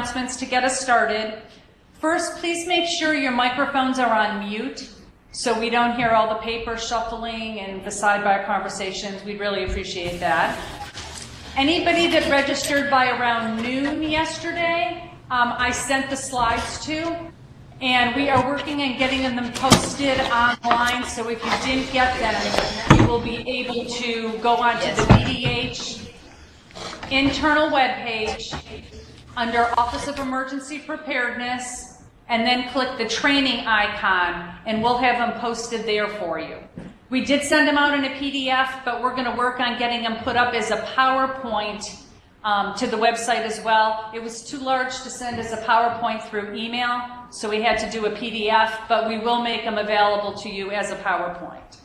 announcements to get us started. First, please make sure your microphones are on mute so we don't hear all the paper shuffling and the sidebar conversations. We'd really appreciate that. Anybody that registered by around noon yesterday, I sent the slides to, and we are working on getting them posted online, so if you didn't get them, you will be able to go onto the VDH internal webpage under Office of Emergency Preparedness, and then click the training icon, and we'll have them posted there for you. We did send them out in a PDF, but we're going to work on getting them put up as a PowerPoint to the website as well. It was too large to send as a PowerPoint through email, so we had to do a PDF, but we will make them available to you as a PowerPoint.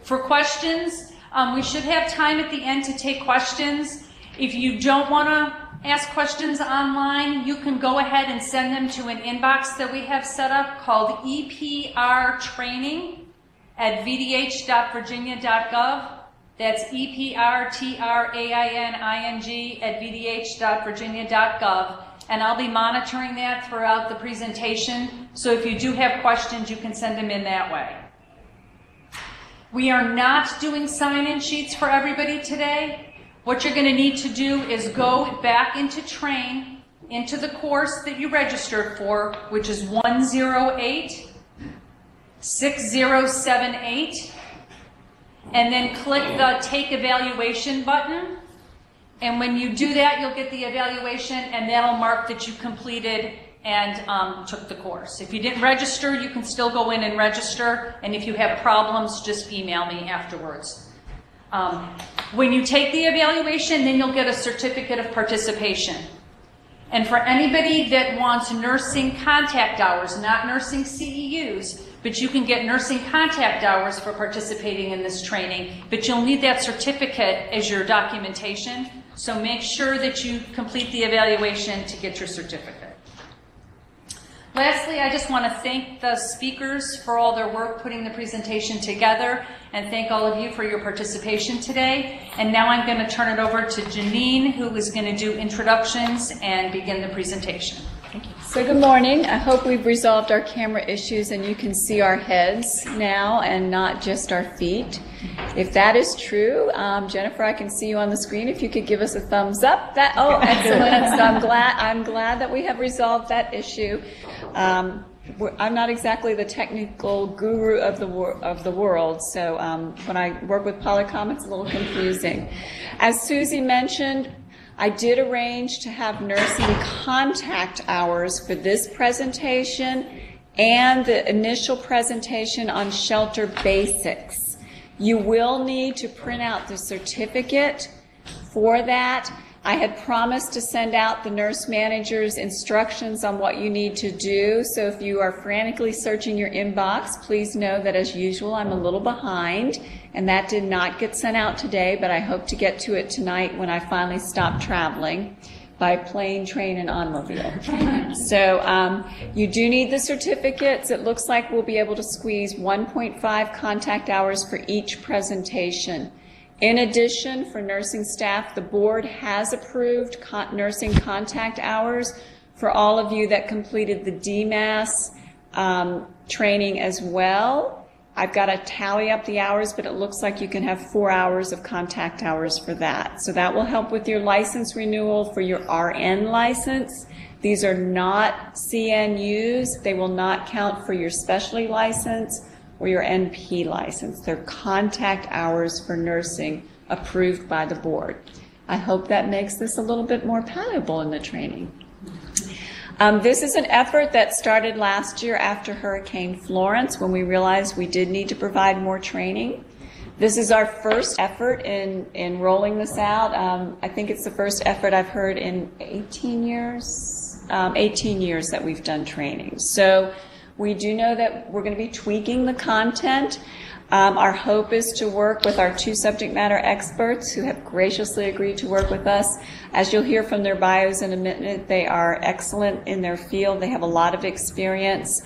For questions, we should have time at the end to take questions. If you don't want to ask questions online, you can go ahead and send them to an inbox that we have set up called eprtraining@vdh.virginia.gov. That's eprtraining@vdh.virginia.gov. And I'll be monitoring that throughout the presentation. So if you do have questions, you can send them in that way. We are not doing sign-in sheets for everybody today. What you're going to need to do is go back into Train, into the course that you registered for, which is 108-6078, and then click the Take Evaluation button. And when you do that, you'll get the evaluation, and that'll mark that you completed and took the course. If you didn't register, you can still go in and register, and if you have problems, just email me afterwards. When you take the evaluation, then you'll get a certificate of participation. And for anybody that wants nursing contact hours, not nursing CEUs, but you can get nursing contact hours for participating in this training, but you'll need that certificate as your documentation, so make sure that you complete the evaluation to get your certificate. Lastly, I just want to thank the speakers for all their work putting the presentation together, and thank all of you for your participation today. And now I'm going to turn it over to Janine, who is going to do introductions and begin the presentation. Thank you. So good morning. I hope we've resolved our camera issues and you can see our heads now and not just our feet. If that is true, Jennifer, I can see you on the screen. If you could give us a thumbs up. Oh, excellent. So I'm glad that we have resolved that issue. I'm not exactly the technical guru of the world, so when I work with Polycom, it's a little confusing. As Susie mentioned, I did arrange to have nursing contact hours for this presentation and the initial presentation on shelter basics. You will need to print out the certificate for that. I had promised to send out the nurse manager's instructions on what you need to do, so if you are frantically searching your inbox, please know that as usual I'm a little behind, and that did not get sent out today, but I hope to get to it tonight when I finally stop traveling by plane, train, and automobile. So you do need the certificates. It looks like we'll be able to squeeze 1.5 contact hours for each presentation. In addition, for nursing staff, the board has approved nursing contact hours for all of you that completed the DMAS training as well. I've got to tally up the hours, but it looks like you can have 4 hours of contact hours for that. So that will help with your license renewal for your RN license. These are not CNUs. They will not count for your specialty license or your NP license. They're contact hours for nursing approved by the board. I hope that makes this a little bit more palatable in the training. This is an effort that started last year after Hurricane Florence, when we realized we did need to provide more training. This is our first effort in rolling this out. I think it's the first effort I've heard in 18 years that we've done training. So we do know that we're going to be tweaking the content. Our hope is to work with our 2 subject matter experts who have graciously agreed to work with us. As you'll hear from their bios in a minute, they are excellent in their field. They have a lot of experience.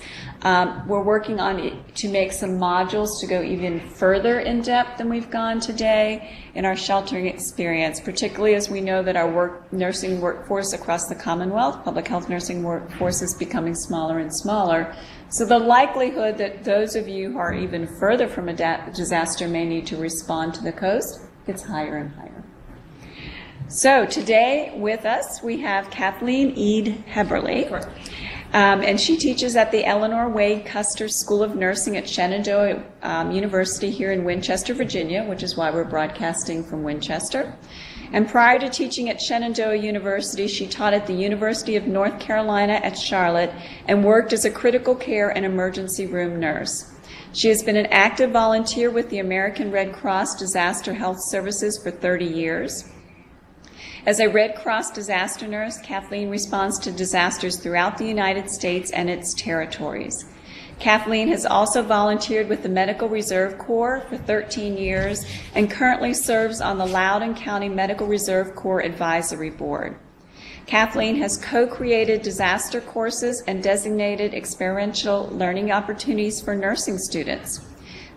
We're working on to make some modules to go even further in depth than we've gone today in our sheltering experience, particularly as we know that our nursing workforce across the Commonwealth, public health nursing workforce, is becoming smaller and smaller. So the likelihood that those of you who are even further from a disaster may need to respond to the coast gets higher and higher. So today with us we have Kathleen Eade Heberly. And she teaches at the Eleanor Wade Custer School of Nursing at Shenandoah University here in Winchester, Virginia, which is why we're broadcasting from Winchester. And prior to teaching at Shenandoah University, she taught at the University of North Carolina at Charlotte and worked as a critical care and emergency room nurse. She has been an active volunteer with the American Red Cross Disaster Health Services for 30 years. As a Red Cross disaster nurse, Kathleen responds to disasters throughout the United States and its territories. Kathleen has also volunteered with the Medical Reserve Corps for 13 years and currently serves on the Loudoun County Medical Reserve Corps Advisory Board. Kathleen has co-created disaster courses and designated experiential learning opportunities for nursing students.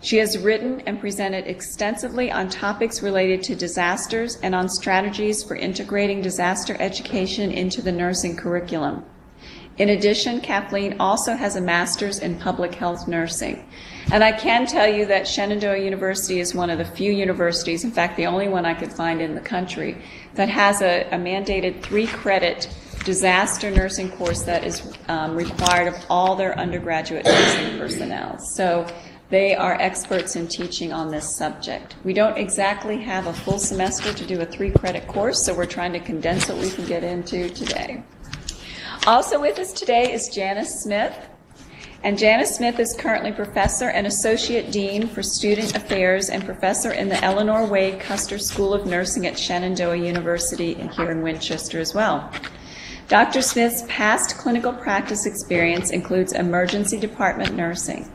She has written and presented extensively on topics related to disasters and on strategies for integrating disaster education into the nursing curriculum. In addition, Kathleen also has a master's in public health nursing. And I can tell you that Shenandoah University is one of the few universities, in fact the only one I could find in the country, that has a mandated 3-credit disaster nursing course that is required of all their undergraduate nursing personnel. So they are experts in teaching on this subject. We don't exactly have a full semester to do a 3-credit course, so we're trying to condense what we can get into today. Also with us today is Janice Smith. And Janice Smith is currently Professor and Associate Dean for Student Affairs and Professor in the Eleanor Wade Custer School of Nursing at Shenandoah University here in Winchester as well. Dr. Smith's past clinical practice experience includes emergency department nursing.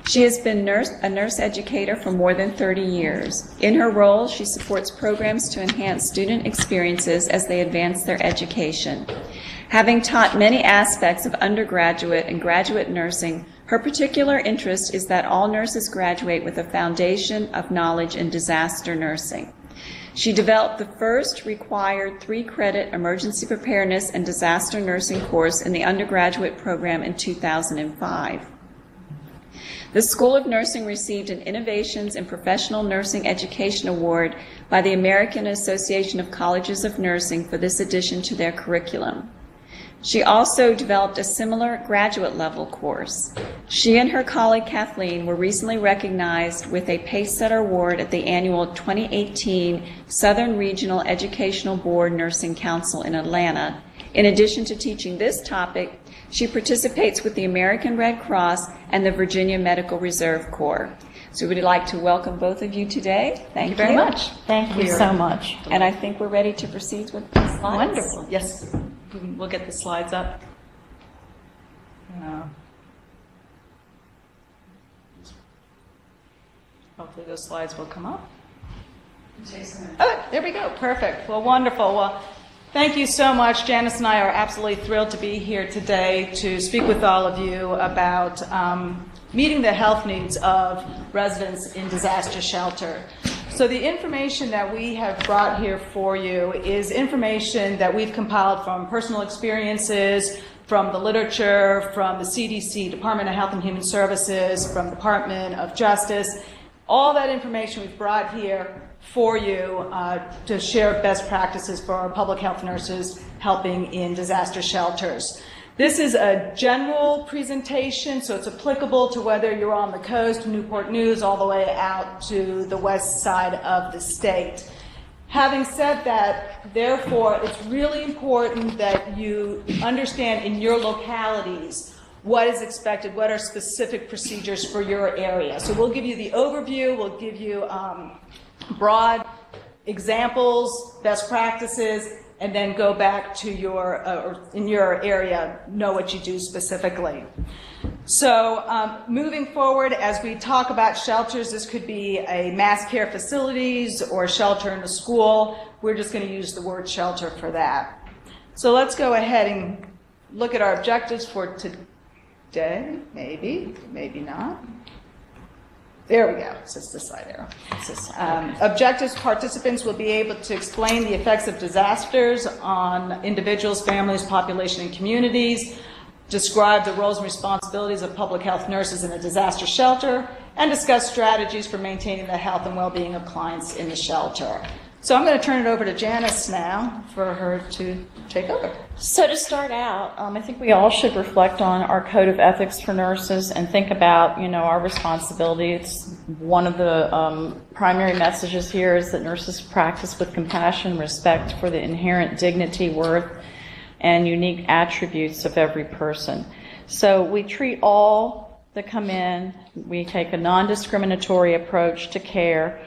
She has been a nurse educator for more than 30 years. In her role, she supports programs to enhance student experiences as they advance their education. Having taught many aspects of undergraduate and graduate nursing, her particular interest is that all nurses graduate with a foundation of knowledge in disaster nursing. She developed the first required 3-credit emergency preparedness and disaster nursing course in the undergraduate program in 2005. The School of Nursing received an Innovations in Professional Nursing Education Award by the American Association of Colleges of Nursing for this addition to their curriculum. She also developed a similar graduate level course. She and her colleague Kathleen were recently recognized with a Pacesetter Award at the annual 2018 Southern Regional Educational Board Nursing Council in Atlanta. In addition to teaching this topic, she participates with the American Red Cross and the Virginia Medical Reserve Corps. So we'd like to welcome both of you today. Thank you very much. Thank you so much. And I think we're ready to proceed with the slides. Wonderful. Yes. We'll get the slides up. Hopefully those slides will come up. Oh, there we go. Perfect. Well, wonderful. Well, thank you so much. Janice and I are absolutely thrilled to be here today to speak with all of you about meeting the health needs of residents in disaster shelter. So the information that we have brought here for you is information that we've compiled from personal experiences, from the literature, from the CDC, Department of Health and Human Services, from Department of Justice. All that information we've brought here for you to share best practices for our public health nurses helping in disaster shelters. This is a general presentation, so it's applicable to whether you're on the coast, Newport News, all the way out to the west side of the state. Having said that, therefore, it's really important that you understand in your localities what is expected, what are specific procedures for your area. So we'll give you the overview, we'll give you broad examples, best practices, and then go back to your, in your area, know what you do specifically. So moving forward, as we talk about shelters, this could be a mass care facilities or shelter in a school. We're just going to use the word shelter for that. So let's go ahead and look at our objectives for today. day, maybe, maybe not. There we go. It's just the side arrow. Objectives: participants will be able to explain the effects of disasters on individuals, families, population, and communities, describe the roles and responsibilities of public health nurses in a disaster shelter, and discuss strategies for maintaining the health and well-being of clients in the shelter. So I'm going to turn it over to Janice now for her to take over. So to start out, I think we all should reflect on our code of ethics for nurses and think about, our responsibility. It's one of the primary messages here is that nurses practice with compassion, respect for the inherent dignity, worth, and unique attributes of every person. So we treat all that come in. We take a non-discriminatory approach to care.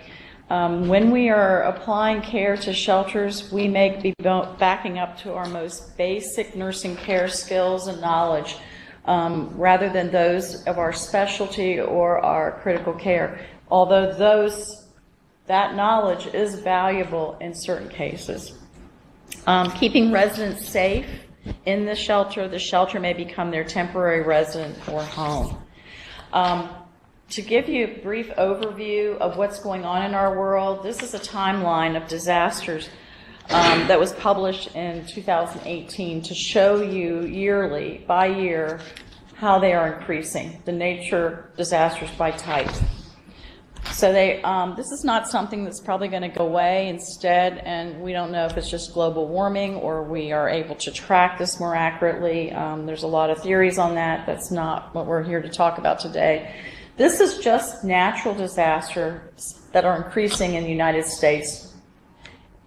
When we are applying care to shelters, we may be backing up to our most basic nursing care skills and knowledge rather than those of our specialty or our critical care, although that knowledge is valuable in certain cases. Keeping residents safe in the shelter may become their temporary residence or home. To give you a brief overview of what's going on in our world, this is a timeline of disasters that was published in 2018 to show you yearly, by year, how they are increasing, the nature disasters by type. So this is not something that's probably going to go away instead, and we don't know if it's just global warming or we are able to track this more accurately. There's a lot of theories on that. That's not what we're here to talk about today. This is just natural disasters that are increasing in the United States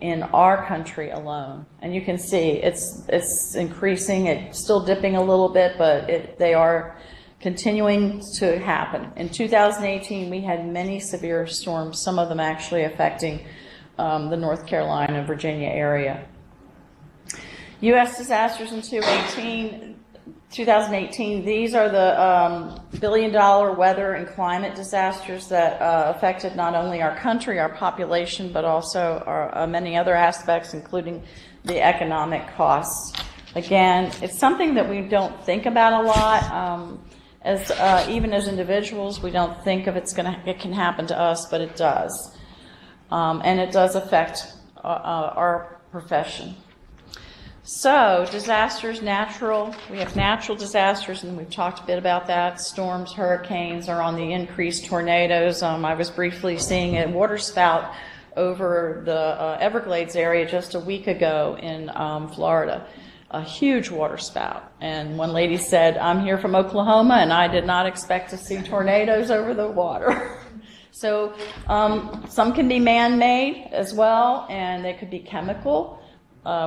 in our country alone. And you can see it's increasing. It's still dipping a little bit, but they are continuing to happen. In 2018, we had many severe storms, some of them actually affecting the North Carolina, Virginia area. U.S. disasters in 2018, these are the billion-dollar weather and climate disasters that affected not only our country, our population, but also our, many other aspects, including the economic costs. Again, it's something that we don't think about a lot. Even as individuals, we don't think of it can happen to us, but it does. And it does affect our profession. So, disasters, we have natural disasters, and we've talked a bit about that. Storms, hurricanes are on the increase, tornadoes. I was briefly seeing a water spout over the Everglades area just a week ago in Florida. A huge water spout. And one lady said, I'm here from Oklahoma, and I did not expect to see tornadoes over the water. So, some can be man-made as well, and they could be chemical.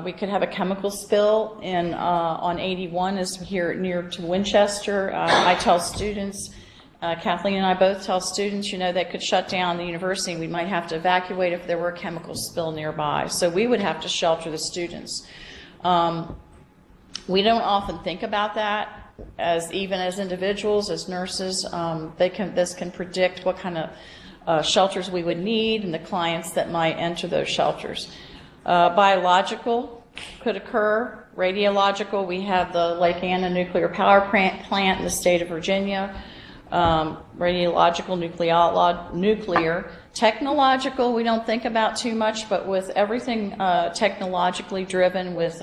We could have a chemical spill on 81 is here near to Winchester. I tell students, Kathleen and I both tell students, that could shut down the university. We might have to evacuate if there were a chemical spill nearby. So we would have to shelter the students. We don't often think about that even as individuals, as nurses. This can predict what kind of shelters we would need and the clients that might enter those shelters. Biological could occur. Radiological, we have the Lake Anna nuclear power plant in the state of Virginia. Radiological, nuclear. Technological, we don't think about too much, but with everything technologically driven with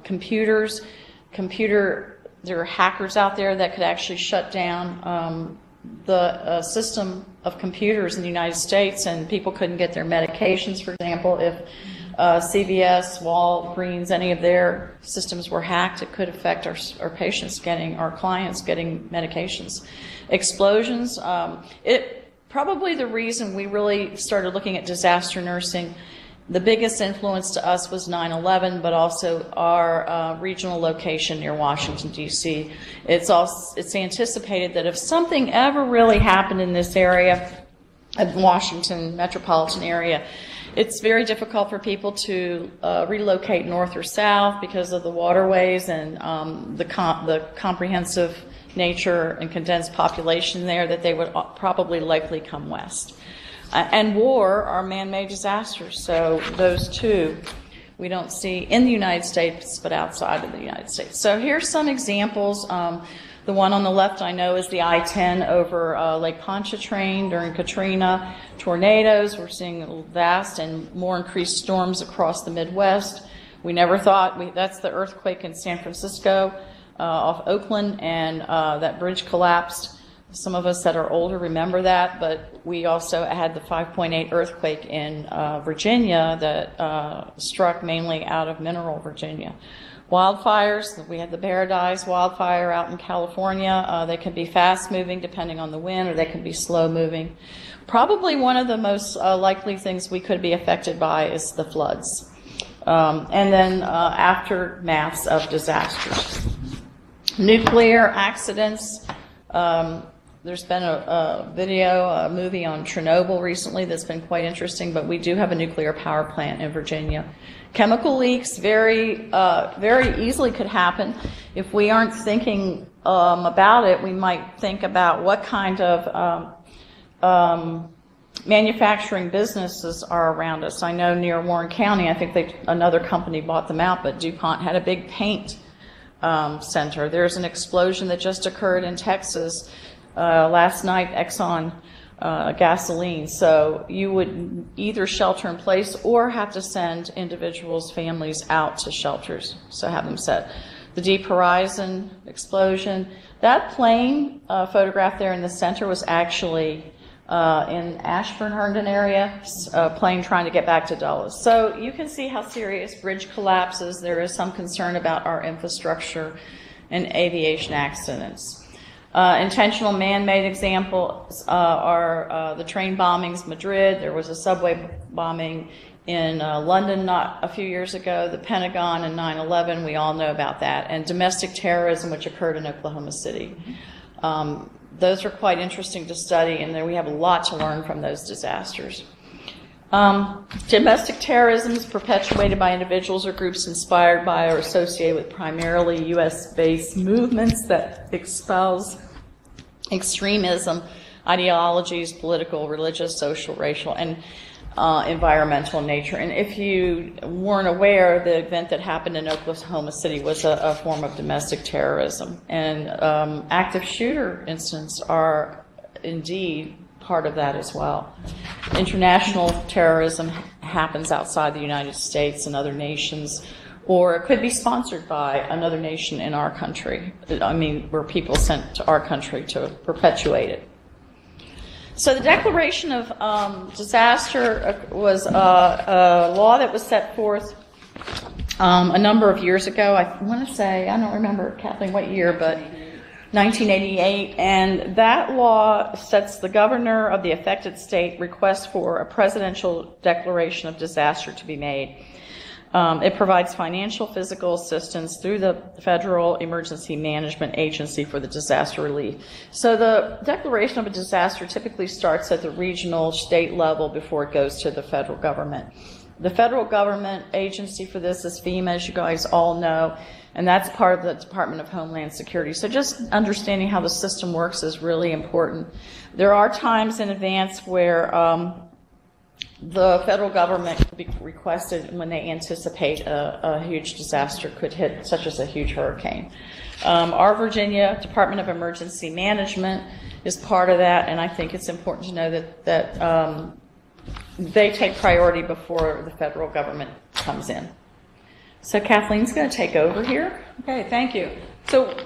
computers, there are hackers out there that could actually shut down the system of computers in the United States, and people couldn't get their medications, for example, if CVS, Walgreens, any of their systems were hacked, it could affect our clients getting medications. Explosions, probably the reason we really started looking at disaster nursing, the biggest influence to us was 9/11, but also our regional location near Washington, D.C. It's anticipated that if something ever really happened in this area, Washington metropolitan area, it's very difficult for people to relocate north or south because of the waterways and the comprehensive nature and condensed population there, that they would probably likely come west. And war are man-made disasters, so those two we don't see in the United States but outside of the United States. So here's some examples. The one on the left I know is the I-10 over Lake Pontchartrain during Katrina. Tornadoes, we're seeing vast and more increased storms across the Midwest. We never thought, that's the earthquake in San Francisco off Oakland, and that bridge collapsed. Some of us that are older remember that, but we also had the 5.8 earthquake in Virginia that struck mainly out of Mineral, Virginia. Wildfires, we had the Paradise wildfire out in California. They can be fast moving depending on the wind, or they can be slow moving. Probably one of the most likely things we could be affected by is the floods. And then aftermaths of disasters. Nuclear accidents. There's been a movie on Chernobyl recently that's been quite interesting, but we do have a nuclear power plant in Virginia. Chemical leaks very easily could happen. If we aren't thinking about it, we might think about what kind of manufacturing businesses are around us. I know near Warren County, I think another company bought them out, but DuPont had a big paint center. There's an explosion that just occurred in Texas last night, Exxon gasoline. So you would either shelter in place or have to send individuals, families out to shelters, so have them set. The Deep Horizon explosion, that plane photographed there in the center was actually in Ashburn, Herndon area, a plane trying to get back to Dulles. So you can see how serious bridge collapses. There is some concern about our infrastructure and aviation accidents. Intentional man-made examples are the train bombings, Madrid. There was a subway bombing in London not a few years ago, the Pentagon and 9/11, we all know about that, and domestic terrorism, which occurred in Oklahoma City. Those are quite interesting to study, and we have a lot to learn from those disasters. Domestic terrorism is perpetuated by individuals or groups inspired by or associated with primarily U.S.-based movements that espouse extremism, ideologies, political, religious, social, racial, and environmental nature. And if you weren't aware, the event that happened in Oklahoma City was a form of domestic terrorism. And active shooter incidents are indeed part of that as well. International terrorism happens outside the United States and other nations, or it could be sponsored by another nation in our country. I mean, where people sent to our country to perpetuate it. So the Declaration of Disaster was a law that was set forth a number of years ago. I want to say, I don't remember, Kathleen, what year, but 1988, and that law sets the governor of the affected state requests for a presidential declaration of disaster to be made. It provides financial, physical assistance through the Federal Emergency Management Agency for the disaster relief. So the declaration of a disaster typically starts at the regional, state level before it goes to the federal government. The federal government agency for this is FEMA, as you guys all know, and that's part of the Department of Homeland Security. So just understanding how the system works is really important. There are times in advance where the federal government could be requested when they anticipate a huge disaster could hit, such as a huge hurricane. Our Virginia Department of Emergency Management is part of that, and I think it's important to know that they take priority before the federal government comes in. So Kathleen's going to take over here. Okay, thank you. So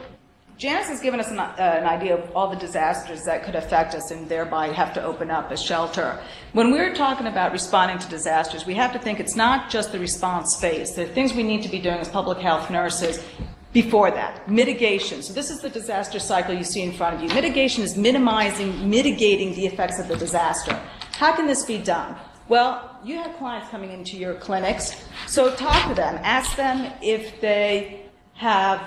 Janice has given us an idea of all the disasters that could affect us and thereby have to open up a shelter. When we're talking about responding to disasters, we have to think it's not just the response phase. There are things we need to be doing as public health nurses before that. Mitigation. So this is the disaster cycle you see in front of you. Mitigation is mitigating the effects of the disaster. How can this be done? Well, you have clients coming into your clinics, so talk to them. Ask them if they have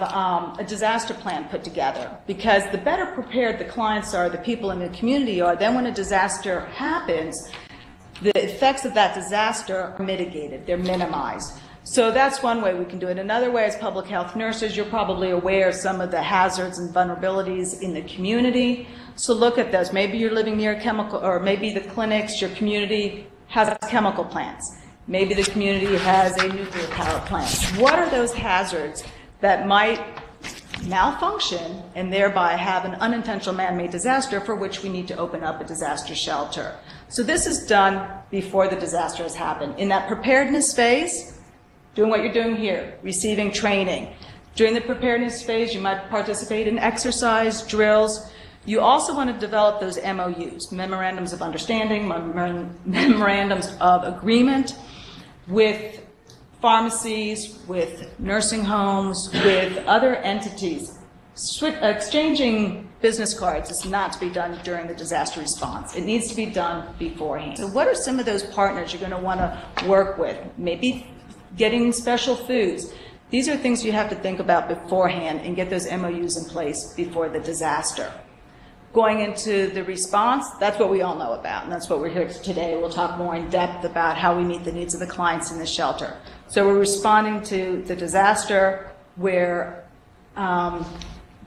a disaster plan put together, because the better prepared the clients are, the people in the community are, then when a disaster happens, the effects of that disaster are mitigated, they're minimized. So that's one way we can do it. Another way, as public health nurses, you're probably aware of some of the hazards and vulnerabilities in the community. So look at those. Maybe you're living near a chemical, or maybe the clinics, your community has chemical plants. Maybe the community has a nuclear power plant. What are those hazards that might malfunction and thereby have an unintentional man-made disaster for which we need to open up a disaster shelter. So this is done before the disaster has happened. In that preparedness phase, doing what you're doing here, receiving training. During the preparedness phase, you might participate in exercise, drills. You also want to develop those MOUs, memorandums of understanding, memorandums of agreement with pharmacies, with nursing homes, with other entities. Exchanging business cards is not to be done during the disaster response. It needs to be done beforehand. So what are some of those partners you're going to want to work with? Maybe getting special foods. These are things you have to think about beforehand and get those MOUs in place before the disaster. Going into the response, that's what we all know about, and that's what we're here today. We'll talk more in depth about how we meet the needs of the clients in the shelter. So we're responding to the disaster. We're going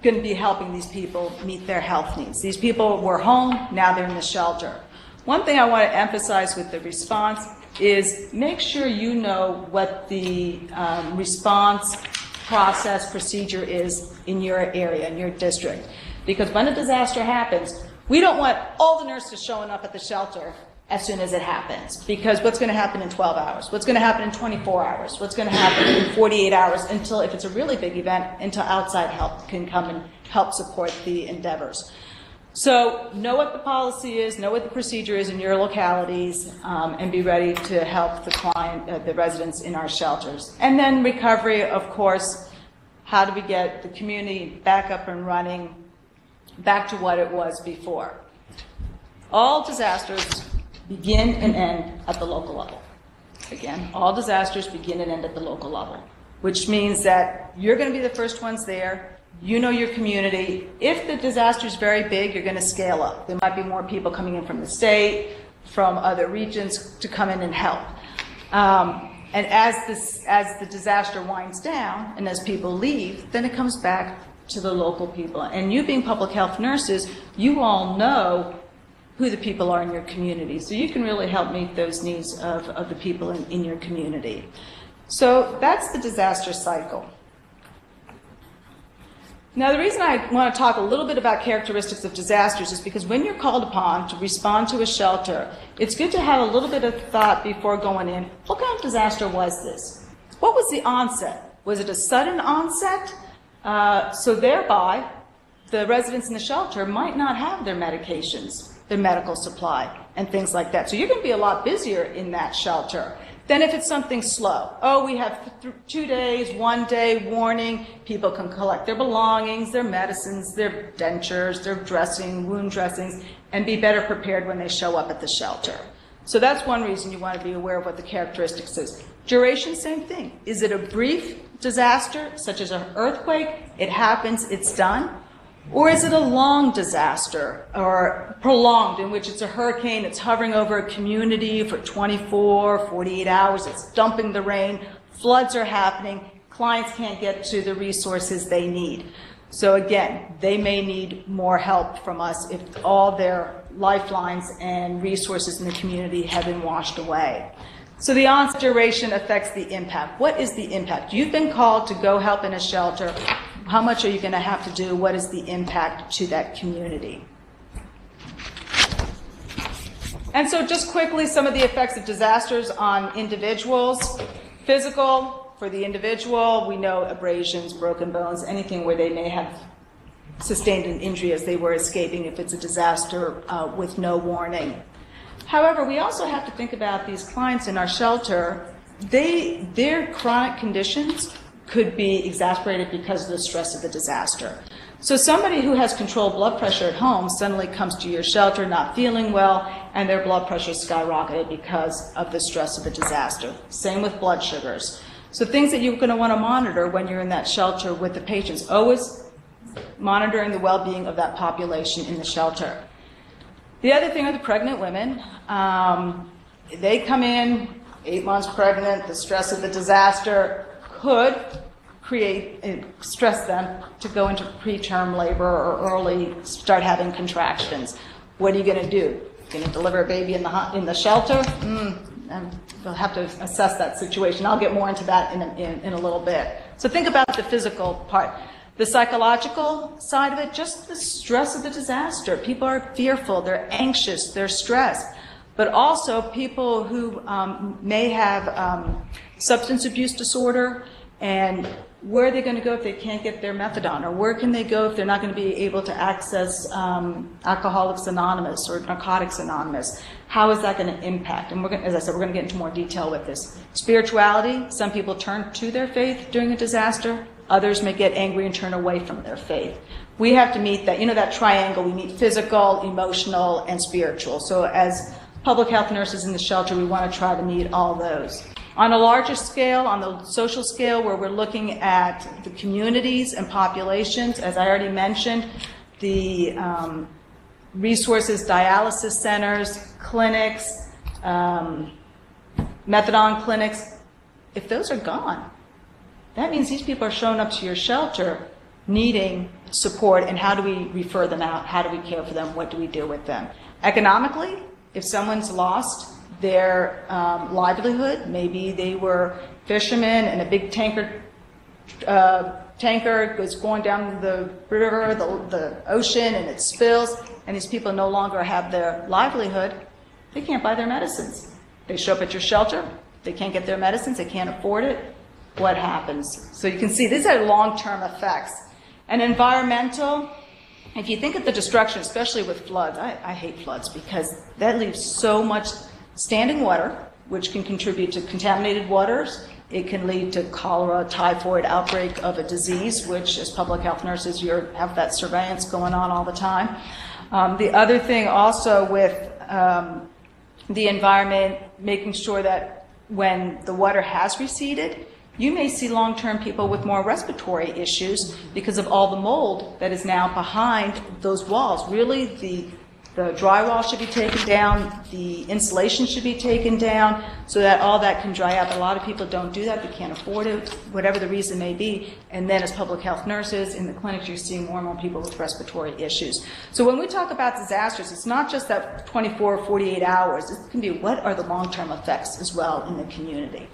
to be helping these people meet their health needs. These people were home, now they're in the shelter. One thing I want to emphasize with the response is make sure you know what the response process procedure is in your area, in your district. Because when a disaster happens, we don't want all the nurses showing up at the shelter as soon as it happens. Because what's going to happen in 12 hours? What's going to happen in 24 hours? What's going to happen in 48 hours until, if it's a really big event, until outside help can come and help support the endeavors. So know what the policy is, know what the procedure is in your localities, and be ready to help the client, the residents in our shelters. And then recovery, of course, how do we get the community back up and running, back to what it was before. All disasters begin and end at the local level. Again, all disasters begin and end at the local level, which means that you're going to be the first ones there. You know your community. If the disaster is very big, you're going to scale up. There might be more people coming in from the state, from other regions to come in and help. And as the disaster winds down and as people leave, then it comes back to the local people. And you being public health nurses, you all know who the people are in your community. So you can really help meet those needs of the people in your community. So that's the disaster cycle. Now, the reason I want to talk a little bit about characteristics of disasters is because when you're called upon to respond to a shelter, it's good to have a little bit of thought before going in. What kind of disaster was this? What was the onset? Was it a sudden onset? So thereby, the residents in the shelter might not have their medications, their medical supply, and things like that. So you're going to be a lot busier in that shelter than if it's something slow. Oh, we have 2 days, 1 day warning. People can collect their belongings, their medicines, their dentures, their dressing, wound dressings, and be better prepared when they show up at the shelter. So that's one reason you want to be aware of what the characteristics is. Duration, same thing. Is it a brief disaster, such as an earthquake? It happens, it's done. Or is it a long disaster, or prolonged, in which it's a hurricane, it's hovering over a community for 24, 48 hours, it's dumping the rain, floods are happening, clients can't get to the resources they need. So again, they may need more help from us if all their lifelines and resources in the community have been washed away. So the onset duration affects the impact. What is the impact? You've been called to go help in a shelter. How much are you going to have to do? What is the impact to that community? And so just quickly, some of the effects of disasters on individuals. Physical, for the individual, we know abrasions, broken bones, anything where they may have sustained an injury as they were escaping if it's a disaster with no warning. However, we also have to think about these clients in our shelter. Their chronic conditions could be exacerbated because of the stress of the disaster. So somebody who has controlled blood pressure at home suddenly comes to your shelter not feeling well, and their blood pressure skyrocketed because of the stress of the disaster. Same with blood sugars. So things that you're going to want to monitor when you're in that shelter with the patients. Always monitoring the well-being of that population in the shelter. The other thing are the pregnant women. They come in 8 months pregnant, the stress of the disaster could stress them to go into preterm labor or early start having contractions. What are you going to do? Going to deliver a baby in the shelter? And we'll have to assess that situation. I'll get more into that in a little bit. So think about the physical part. The psychological side of it, just the stress of the disaster. People are fearful, they're anxious, they're stressed. But also people who may have substance abuse disorder, and where are they going to go if they can't get their methadone? Or where can they go if they're not going to be able to access Alcoholics Anonymous or Narcotics Anonymous? How is that going to impact? And as I said, we're going to get into more detail with this. Spirituality, some people turn to their faith during a disaster. Others may get angry and turn away from their faith. We have to meet that, that triangle. We meet physical, emotional, and spiritual. So as public health nurses in the shelter, we want to try to meet all those. On a larger scale, on the social scale, where we're looking at the communities and populations, as I already mentioned, the resources, dialysis centers, clinics, methadone clinics, if those are gone, that means these people are showing up to your shelter needing support, and how do we refer them out? How do we care for them? What do we do with them? Economically, if someone's lost their livelihood, maybe they were fishermen and a big tanker was going down the river, the ocean, and it spills, and these people no longer have their livelihood, they can't buy their medicines. They show up at your shelter, they can't get their medicines, they can't afford it. What happens? So you can see these are long-term effects. And environmental, if you think of the destruction, especially with floods, I hate floods because that leaves so much standing water, which can contribute to contaminated waters. It can lead to cholera, typhoid outbreak of a disease, which as public health nurses, you have that surveillance going on all the time. The other thing also with the environment, making sure that when the water has receded, you may see long-term people with more respiratory issues because of all the mold that is now behind those walls. Really, the drywall should be taken down, the insulation should be taken down so that all that can dry out. A lot of people don't do that, they can't afford it, whatever the reason may be. And then as public health nurses in the clinics, you're seeing more and more people with respiratory issues. So when we talk about disasters, it's not just that 24 or 48 hours. It can be what are the long-term effects as well in the community.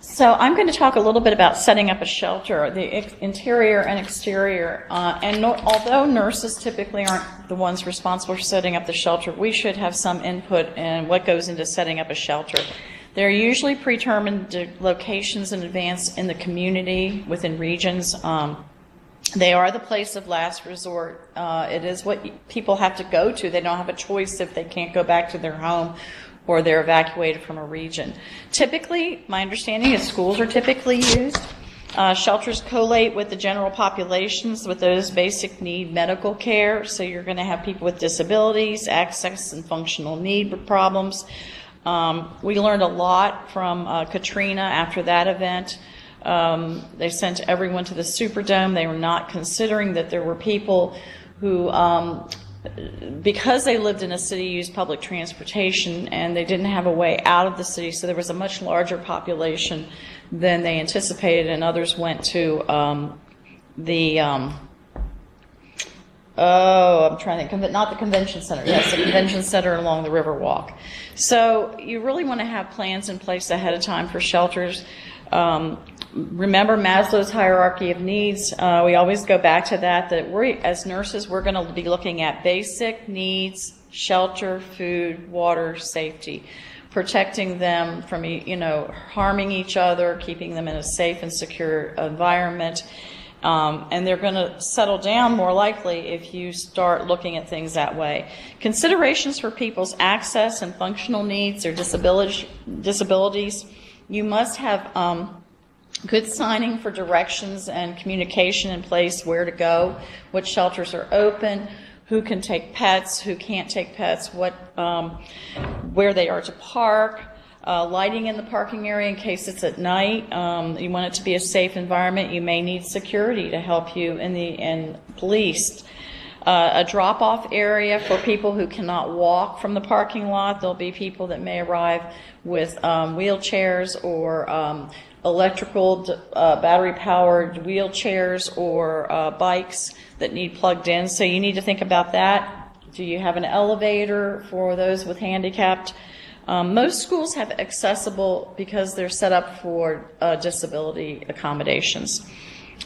So I'm going to talk a little bit about setting up a shelter, the interior and exterior. Although nurses typically aren't the ones responsible for setting up the shelter, we should have some input in what goes into setting up a shelter. There are usually predetermined locations in advance in the community within regions. They are the place of last resort. It is what people have to go to. They don't have a choice if they can't go back to their home or they're evacuated from a region. Typically, my understanding is schools are typically used. Shelters collate with the general populations with those basic need medical care. So you're going to have people with disabilities, access and functional need problems. We learned a lot from Katrina after that event. They sent everyone to the Superdome. They were not considering that there were people who because they lived in a city, used public transportation, and they didn't have a way out of the city, so there was a much larger population than they anticipated, and others went to I'm trying to think, not the convention center, yes, the convention center along the Riverwalk. So you really want to have plans in place ahead of time for shelters. Remember Maslow's hierarchy of needs. We always go back to that as nurses, we're going to be looking at basic needs, shelter, food, water, safety, protecting them from, harming each other, keeping them in a safe and secure environment. And they're going to settle down more likely if you start looking at things that way. Considerations for people's access and functional needs or disabilities. You must have good signing for directions and communication in place, where to go, what shelters are open, who can take pets, who can't take pets, where they are to park, lighting in the parking area in case it's at night. You want it to be a safe environment. You may need security to help you and police. A drop-off area for people who cannot walk from the parking lot. There'll be people that may arrive with wheelchairs or electrical battery-powered wheelchairs or bikes that need plugged in. So you need to think about that. Do you have an elevator for those with handicapped? Most schools have accessible because they're set up for disability accommodations.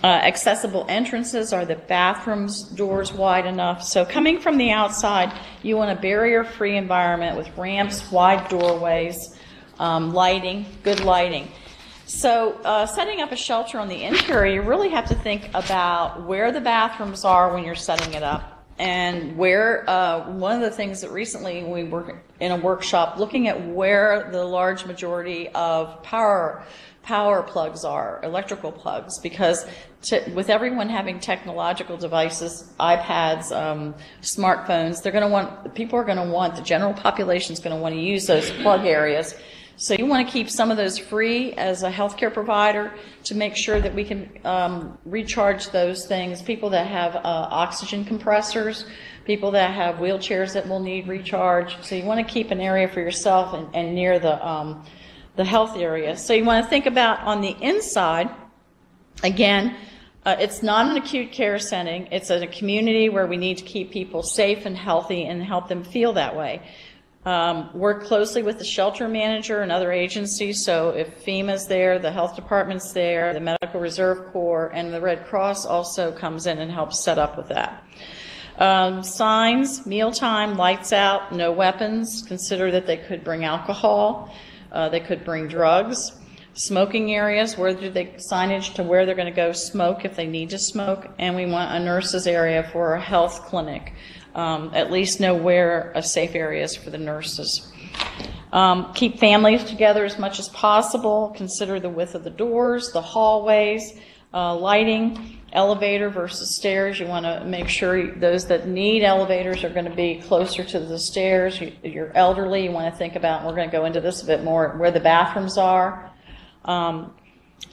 Accessible entrances, are the bathrooms doors wide enough? So coming from the outside, you want a barrier-free environment with ramps, wide doorways, lighting, good lighting. So setting up a shelter on the interior, you really have to think about where the bathrooms are when you're setting it up. And where, one of the things that recently we were in a workshop looking at where the large majority of power plugs are, electrical plugs, because with everyone having technological devices, iPads, smartphones, people are going to want, the general population is going to want to use those plug areas. So you want to keep some of those free as a healthcare provider to make sure that we can recharge those things. People that have oxygen compressors, people that have wheelchairs that will need recharge. So you want to keep an area for yourself and near the health area. So you want to think about on the inside, again, it's not an acute care setting. It's a community where we need to keep people safe and healthy and help them feel that way. Work closely with the shelter manager and other agencies, so if FEMA's there, the health department's there, the Medical Reserve Corps, and the Red Cross also comes in and helps set up with that. Signs, mealtime, lights out, no weapons. Consider that they could bring alcohol, they could bring drugs. Smoking areas, signage to where they're going to go smoke if they need to smoke, and we want a nurse's area for a health clinic. At least know where a safe area is for the nurses. Keep families together as much as possible. Consider the width of the doors, the hallways, lighting, elevator versus stairs. You want to make sure those that need elevators are going to be closer to the stairs. You're elderly, you want to think about, and we're going to go into this a bit more, where the bathrooms are.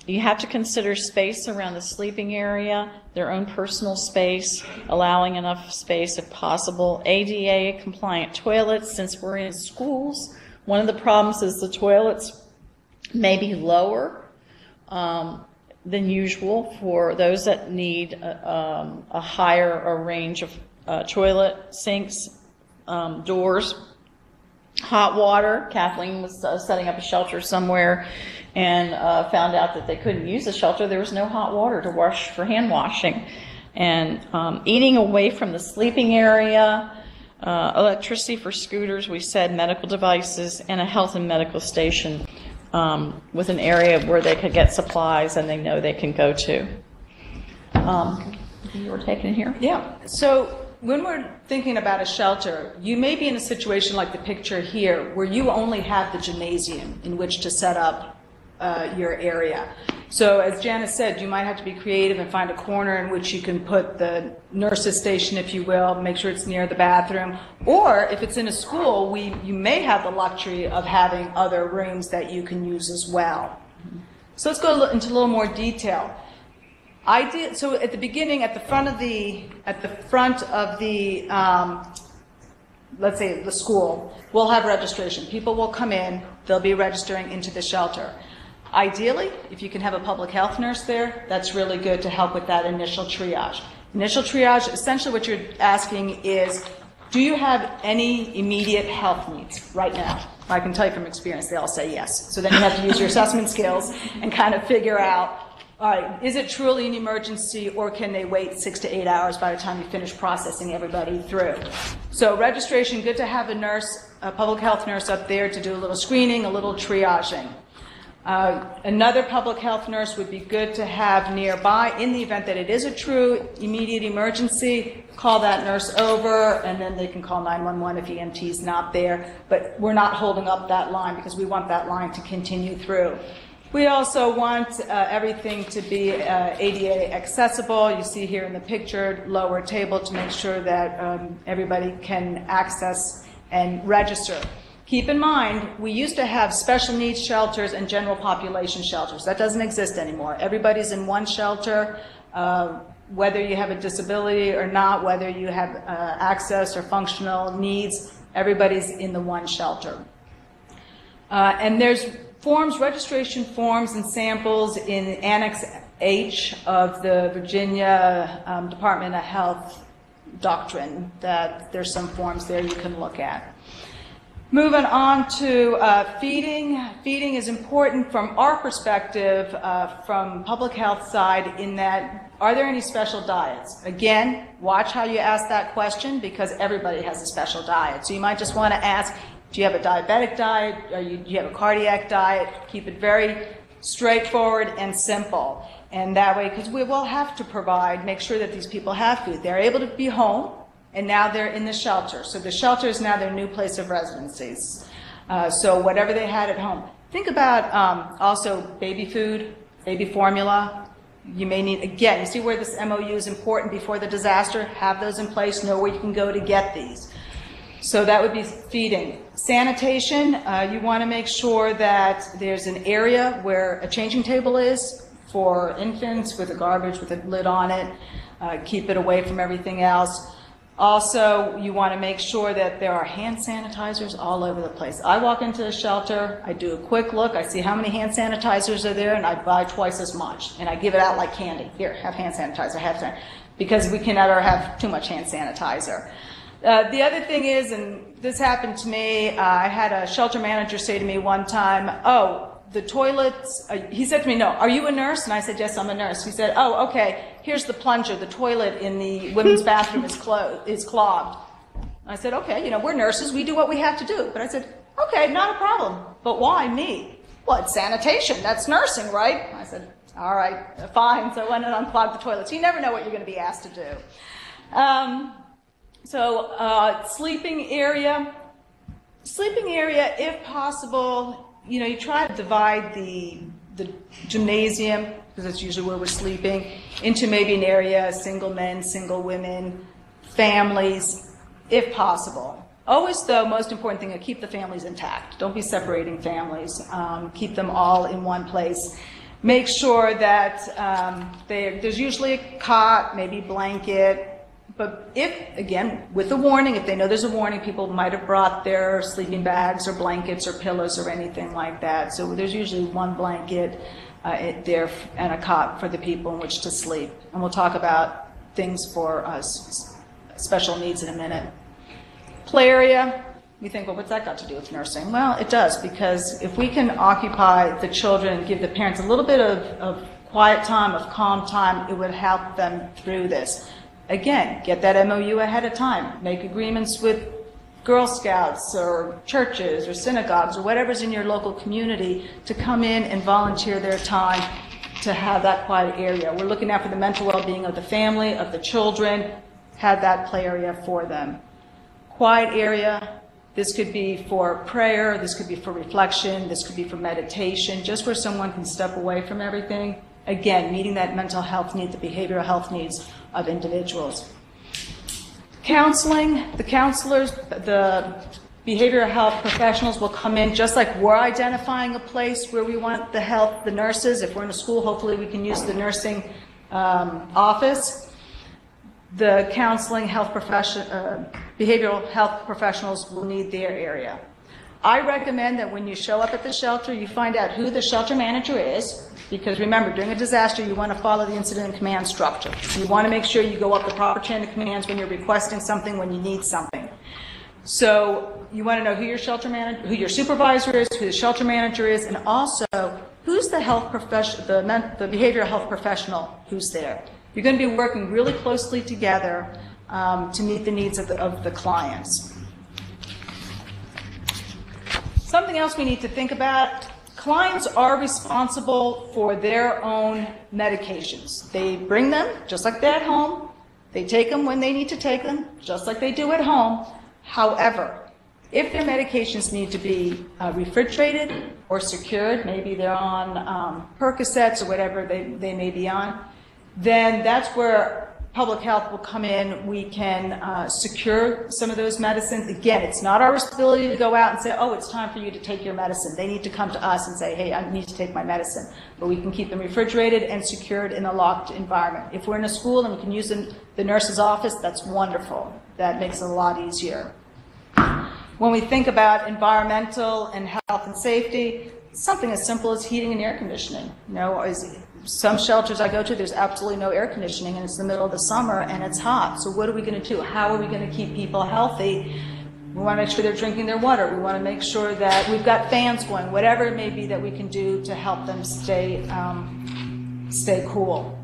You have to consider space around the sleeping area, their own personal space, allowing enough space if possible. ADA compliant toilets, since we're in schools. One of the problems is the toilets may be lower than usual for those that need a higher range of toilet sinks, doors. Hot water. Kathleen was setting up a shelter somewhere and found out that they couldn't use the shelter. There was no hot water to wash for hand washing. And eating away from the sleeping area, electricity for scooters, we said, medical devices, and a health and medical station with an area where they could get supplies and they know they can go to. You were taken here? Yeah. So when we're thinking about a shelter, you may be in a situation like the picture here where you only have the gymnasium in which to set up your area. So as Janice said, you might have to be creative and find a corner in which you can put the nurse's station, if you will, make sure it's near the bathroom. Or if it's in a school, you may have the luxury of having other rooms that you can use as well. So let's go into a little more detail. So at the beginning, at the front of the let's say the school, we'll have registration. People will come in, they'll be registering into the shelter. Ideally, if you can have a public health nurse there, that's really good to help with that initial triage. Initial triage, essentially what you're asking is, do you have any immediate health needs right now? I can tell you from experience, they all say yes. So then you have to use your assessment skills and kind of figure out, all right, is it truly an emergency, or can they wait 6 to 8 hours by the time you finish processing everybody through? So registration, good to have a nurse, a public health nurse up there to do a little screening, a little triaging. Another public health nurse would be good to have nearby in the event that it is a true immediate emergency. Call that nurse over, and then they can call 911 if EMT's not there. But we're not holding up that line because we want that line to continue through. We also want everything to be ADA accessible. You see here in the picture, lower table to make sure that everybody can access and register. Keep in mind, we used to have special needs shelters and general population shelters. That doesn't exist anymore. Everybody's in one shelter, whether you have a disability or not, whether you have access or functional needs, everybody's in the one shelter. And there's forms, registration forms and samples in Annex H of the Virginia Department of Health doctrine. That there's some forms there you can look at. Moving on to feeding. Feeding is important from our perspective, from public health side, in that, are there any special diets? Again, watch how you ask that question, because everybody has a special diet. So you might just want to ask, do you have a diabetic diet? Do you have a cardiac diet? Keep it very straightforward and simple. And that way, because we will have to make sure that these people have food. They're able to be home, and now they're in the shelter. So the shelter is now their new place of residencies. So whatever they had at home. Think about also baby food, baby formula. You may need, again, you see where this MOU is important before the disaster? Have those in place, know where you can go to get these. So that would be feeding. Sanitation, you want to make sure that there's an area where a changing table is for infants with a garbage with a lid on it. Keep it away from everything else. Also, you want to make sure that there are hand sanitizers all over the place. I walk into the shelter, I do a quick look, I see how many hand sanitizers are there, and I buy twice as much. And I give it out like candy. Here, have hand sanitizer, have sanitizer. Because we can never have too much hand sanitizer. The other thing is, and this happened to me, I had a shelter manager say to me one time, oh, the toilets, he said to me, no, are you a nurse? And I said, yes, I'm a nurse. He said, oh, okay, here's the plunger. The toilet in the women's bathroom is clogged. I said, okay, you know, we're nurses. We do what we have to do. But I said, okay, not a problem. But why me? Well, it's sanitation. That's nursing, right? I said, all right, fine. So I went and unclogged the toilets. You never know what you're going to be asked to do. Sleeping area. Sleeping area, if possible, you know, you try to divide the gymnasium, because that's usually where we're sleeping, into maybe an area, single men, single women, families, if possible. Always, though, most important thing, keep the families intact. Don't be separating families. Keep them all in one place. Make sure that there's usually a cot, maybe blanket. But if, again, with a warning, if they know there's a warning, people might have brought their sleeping bags or blankets or pillows or anything like that. So there's usually one blanket there and a cot for the people in which to sleep. And we'll talk about things for special needs in a minute. Play area. You think, well, what's that got to do with nursing? Well, it does, because if we can occupy the children and give the parents a little bit of quiet time, of calm time, it would help them through this. Again, get that MOU ahead of time. Make agreements with Girl Scouts or churches or synagogues or whatever's in your local community to come in and volunteer their time to have that quiet area. We're looking out for the mental well-being of the family, of the children, have that play area for them. Quiet area, this could be for prayer, this could be for reflection, this could be for meditation, just where someone can step away from everything. Again, meeting that mental health need, the behavioral health needs of individuals. Counseling, the counselors, the behavioral health professionals will come in just like we're identifying a place where we want the health, the nurses. If we're in a school, hopefully we can use the nursing office. The counseling health behavioral health professionals will need their area. I recommend that when you show up at the shelter, you find out who the shelter manager is, because remember, during a disaster, you want to follow the incident and command structure. You want to make sure you go up the proper chain of commands when you're requesting something, when you need something. So you want to know who your shelter manager, who your supervisor is, who the shelter manager is, and also who's the health professional, the behavioral health professional who's there. You're going to be working really closely together to meet the needs of the clients. Something else we need to think about, clients are responsible for their own medications. They bring them just like they're at home. They take them when they need to take them, just like they do at home. However, if their medications need to be refrigerated or secured, maybe they're on Percocets or whatever they may be on, then that's where public health will come in. We can secure some of those medicines. Again, it's not our responsibility to go out and say, oh, it's time for you to take your medicine. They need to come to us and say, hey, I need to take my medicine. But we can keep them refrigerated and secured in a locked environment. If we're in a school and we can use the nurse's office, that's wonderful. That makes it a lot easier. When we think about environmental and health and safety, something as simple as heating and air conditioning. You know, some shelters I go to, there's absolutely no air conditioning, and it's the middle of the summer and it's hot. So what are we going to do? How are we going to keep people healthy? We want to make sure they're drinking their water. We want to make sure that we've got fans going, whatever it may be that we can do to help them stay cool.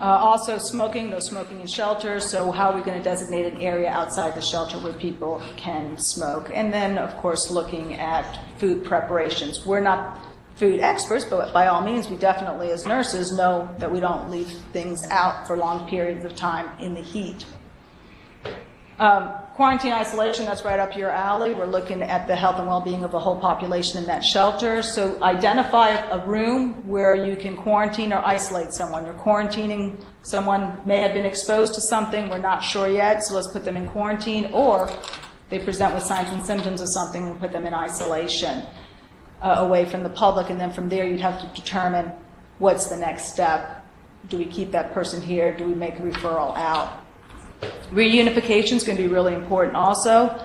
Also smoking, no smoking in shelters, so how are we going to designate an area outside the shelter where people can smoke? And then, of course, looking at food preparations. We're not food experts, but by all means, we definitely, as nurses, know that we don't leave things out for long periods of time in the heat. Quarantine isolation, that's right up your alley. We're looking at the health and well-being of the whole population in that shelter. So identify a room where you can quarantine or isolate someone. You're quarantining someone, may have been exposed to something, we're not sure yet, so let's put them in quarantine, or they present with signs and symptoms of something and put them in isolation away from the public, and then from there you'd have to determine what's the next step. Do we keep that person here? Do we make a referral out? Reunification is going to be really important also.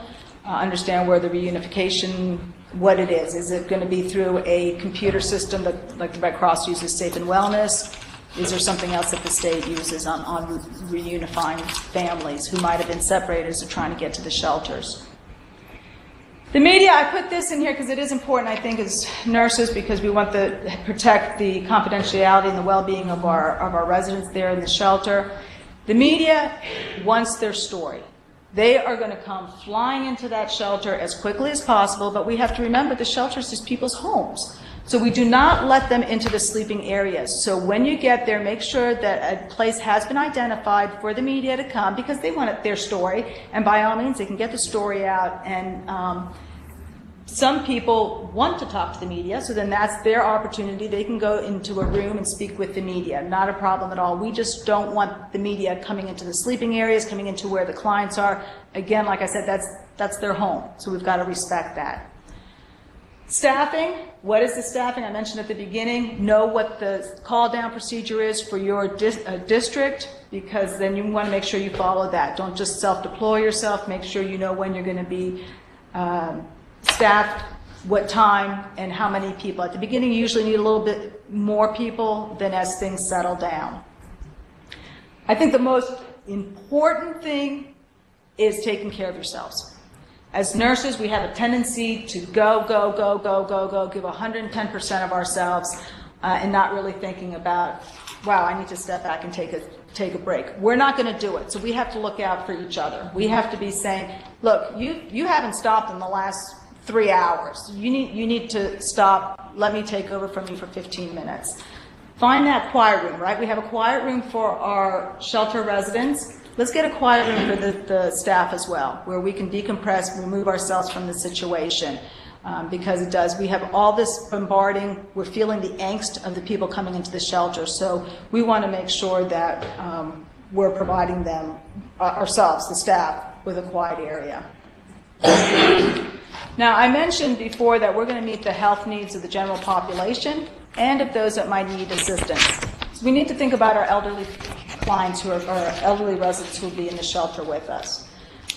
Understand where the reunification, what it is. Is it going to be through a computer system that, like the Red Cross uses, Safe and Wellness? Is there something else that the state uses on reunifying families who might have been separated as they're trying to get to the shelters? The media, I put this in here because it is important, I think, as nurses, because we want to protect the confidentiality and the well-being of our residents there in the shelter. The media wants their story. They are going to come flying into that shelter as quickly as possible, but we have to remember the shelter is just people's homes. So we do not let them into the sleeping areas. So when you get there, make sure that a place has been identified for the media to come, because they want their story, and by all means they can get the story out. And some people want to talk to the media, so then that's their opportunity. They can go into a room and speak with the media. Not a problem at all. We just don't want the media coming into the sleeping areas, coming into where the clients are. Again, like I said, that's their home, so we've got to respect that. Staffing. What is the staffing? I mentioned at the beginning. Know what the call-down procedure is for your district, because then you want to make sure you follow that. Don't just self-deploy yourself. Make sure you know when you're going to be staffed, what time, and how many people. At the beginning, you usually need a little bit more people than as things settle down. I think the most important thing is taking care of yourselves. As nurses, we have a tendency to go, give 110% of ourselves, and not really thinking about, wow, I need to step back and take a break. We're not going to do it, so we have to look out for each other. We have to be saying, look, you haven't stopped in the last 3 hours. You need to stop. Let me take over from you for 15 minutes. Find that quiet room, right? We have a quiet room for our shelter residents. Let's get a quiet room for the staff as well, where we can decompress, remove ourselves from the situation, because it does. We have all this bombarding. We're feeling the angst of the people coming into the shelter, so we want to make sure that we're providing them, ourselves, the staff, with a quiet area. Now, I mentioned before that we're going to meet the health needs of the general population and of those that might need assistance. So we need to think about our elderly clients or elderly residents who will be in the shelter with us.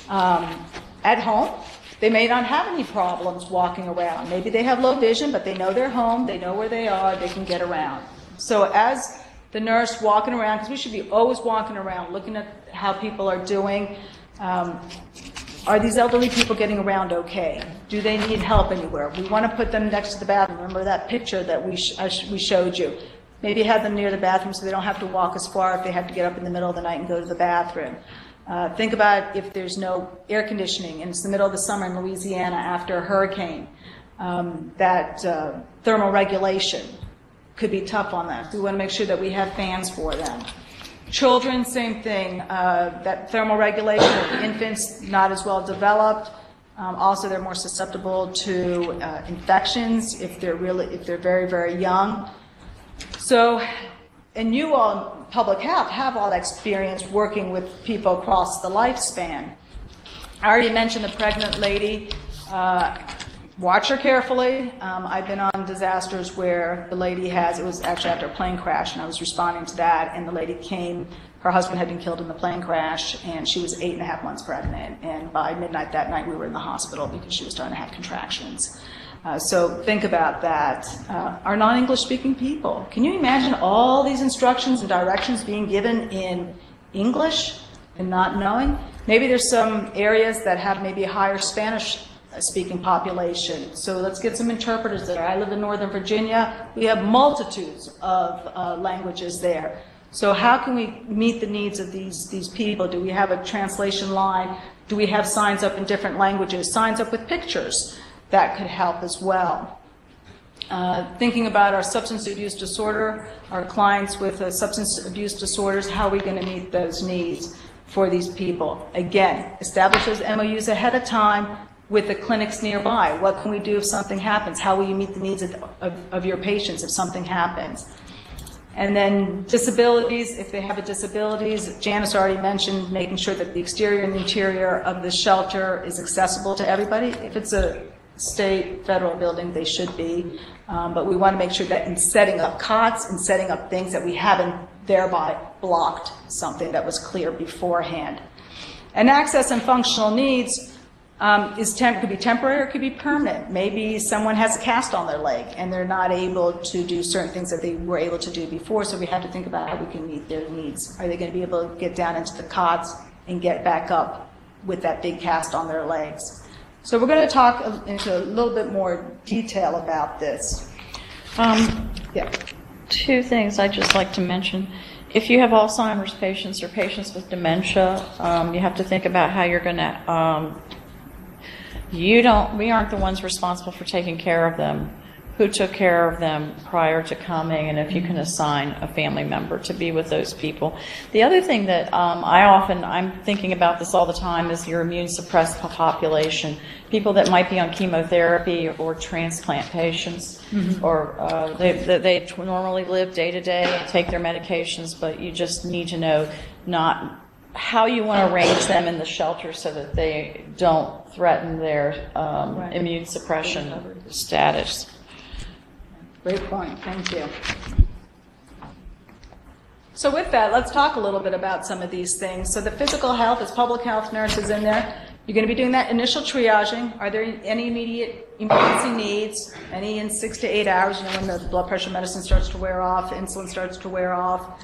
At home, they may not have any problems walking around. Maybe they have low vision, but they know they're home, they know where they are, they can get around. So as the nurse walking around, because we should be always walking around, looking at how people are doing. Are these elderly people getting around okay? Do they need help anywhere? We want to put them next to the bathroom. Remember that picture that we showed you? Maybe have them near the bathroom so they don't have to walk as far if they have to get up in the middle of the night and go to the bathroom. Think about if there's no air conditioning and it's the middle of the summer in Louisiana after a hurricane. That thermal regulation could be tough on them. We want to make sure that we have fans for them. Children, same thing. That thermal regulation of infants, not as well developed. Also, they're more susceptible to infections if they're very, very young. So, and you all, public health, have all that experience working with people across the lifespan. I already mentioned the pregnant lady. Watch her carefully. I've been on disasters where the lady it was actually after a plane crash, and I was responding to that, and the lady came, her husband had been killed in the plane crash, and she was 8.5 months pregnant, and by midnight that night we were in the hospital because she was starting to have contractions. So think about that. Our non-English speaking people, can you imagine all these instructions and directions being given in English and not knowing? Maybe there's some areas that have maybe a higher Spanish-speaking population. So let's get some interpreters there. I live in Northern Virginia. We have multitudes of languages there. So how can we meet the needs of these people? Do we have a translation line? Do we have signs up in different languages? Signs up with pictures that could help as well. Thinking about our substance abuse disorder, our clients with substance abuse disorders, how are we going to meet those needs for these people? Again, establish those MOUs ahead of time with the clinics nearby. What can we do if something happens? How will you meet the needs of your patients if something happens? And then disabilities, if they have a disabilities, Janice already mentioned making sure that the exterior and interior of the shelter is accessible to everybody. If it's a state, federal building, they should be. But we want to make sure that in setting up cots and setting up things that we haven't thereby blocked something that was clear beforehand. And access and functional needs could be temporary or could be permanent. Maybe someone has a cast on their leg and they're not able to do certain things that they were able to do before, so we have to think about how we can meet their needs. Are they going to be able to get down into the cots and get back up with that big cast on their legs? So we're going to talk into a little bit more detail about this. Yeah. Two things I'd just like to mention. If you have Alzheimer's patients or patients with dementia, you have to think about how you're going to, we aren't the ones responsible for taking care of them. Who took care of them prior to coming, and if you can assign a family member to be with those people. The other thing that I'm thinking about this all the time is your immune suppressed population, people that might be on chemotherapy or transplant patients, or they normally live day to day and take their medications, but you just need to know not how you want to arrange them in the shelter so that they don't threaten their immune suppression status. Great point. Thank you. So with that, let's talk a little bit about some of these things. So the physical health is public health nurses in there. You're going to be doing that initial triaging. Are there any immediate emergency needs? Any in 6 to 8 hours, you know, when the blood pressure medicine starts to wear off, insulin starts to wear off.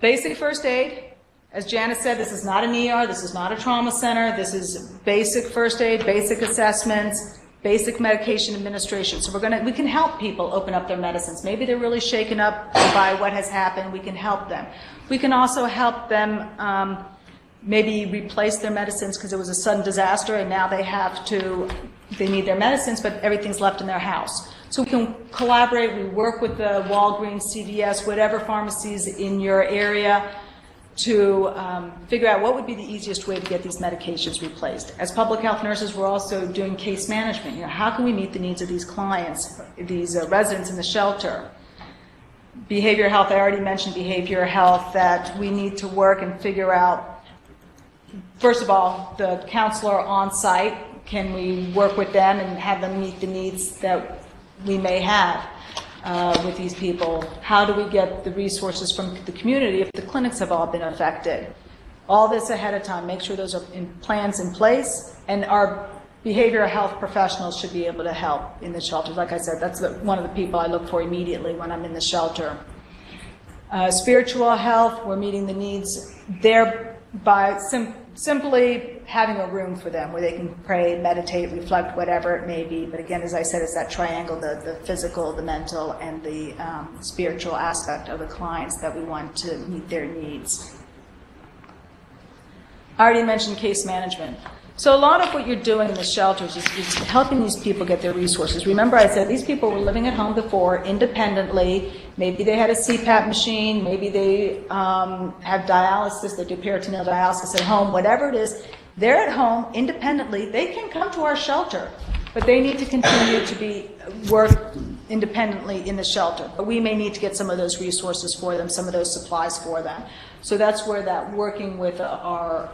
Basic first aid. As Janice said, this is not an ER, this is not a trauma center. This is basic first aid, basic assessments, basic medication administration. So we can help people open up their medicines. Maybe they're really shaken up by what has happened. We can help them. We can also help them maybe replace their medicines because it was a sudden disaster and now they need their medicines, but everything's left in their house. So we can collaborate. We work with the Walgreens, CVS, whatever pharmacies in your area to figure out what would be the easiest way to get these medications replaced. As public health nurses, we're also doing case management. You know, how can we meet the needs of these clients, these residents in the shelter? Behavioral health, I already mentioned behavioral health, that we need to work and figure out, first of all, the counselor on site, can we work with them and have them meet the needs that we may have? With these people? How do we get the resources from the community if the clinics have all been affected? All this ahead of time, make sure those are plans in place, and our behavioral health professionals should be able to help in the shelters. Like I said, that's one of the people I look for immediately when I'm in the shelter. Spiritual health, we're meeting the needs there by simply having a room for them where they can pray, meditate, reflect, whatever it may be. But again, as I said, it's that triangle, the physical, the mental, and the spiritual aspect of the clients that we want to meet their needs. I already mentioned case management. So a lot of what you're doing in the shelters is helping these people get their resources. Remember I said these people were living at home before independently. Maybe they had a CPAP machine. Maybe they have dialysis. They do peritoneal dialysis at home. Whatever it is, they're at home independently. They can come to our shelter, but they need to continue to work independently in the shelter. But we may need to get some of those resources for them, some of those supplies for them. So that's where that working with our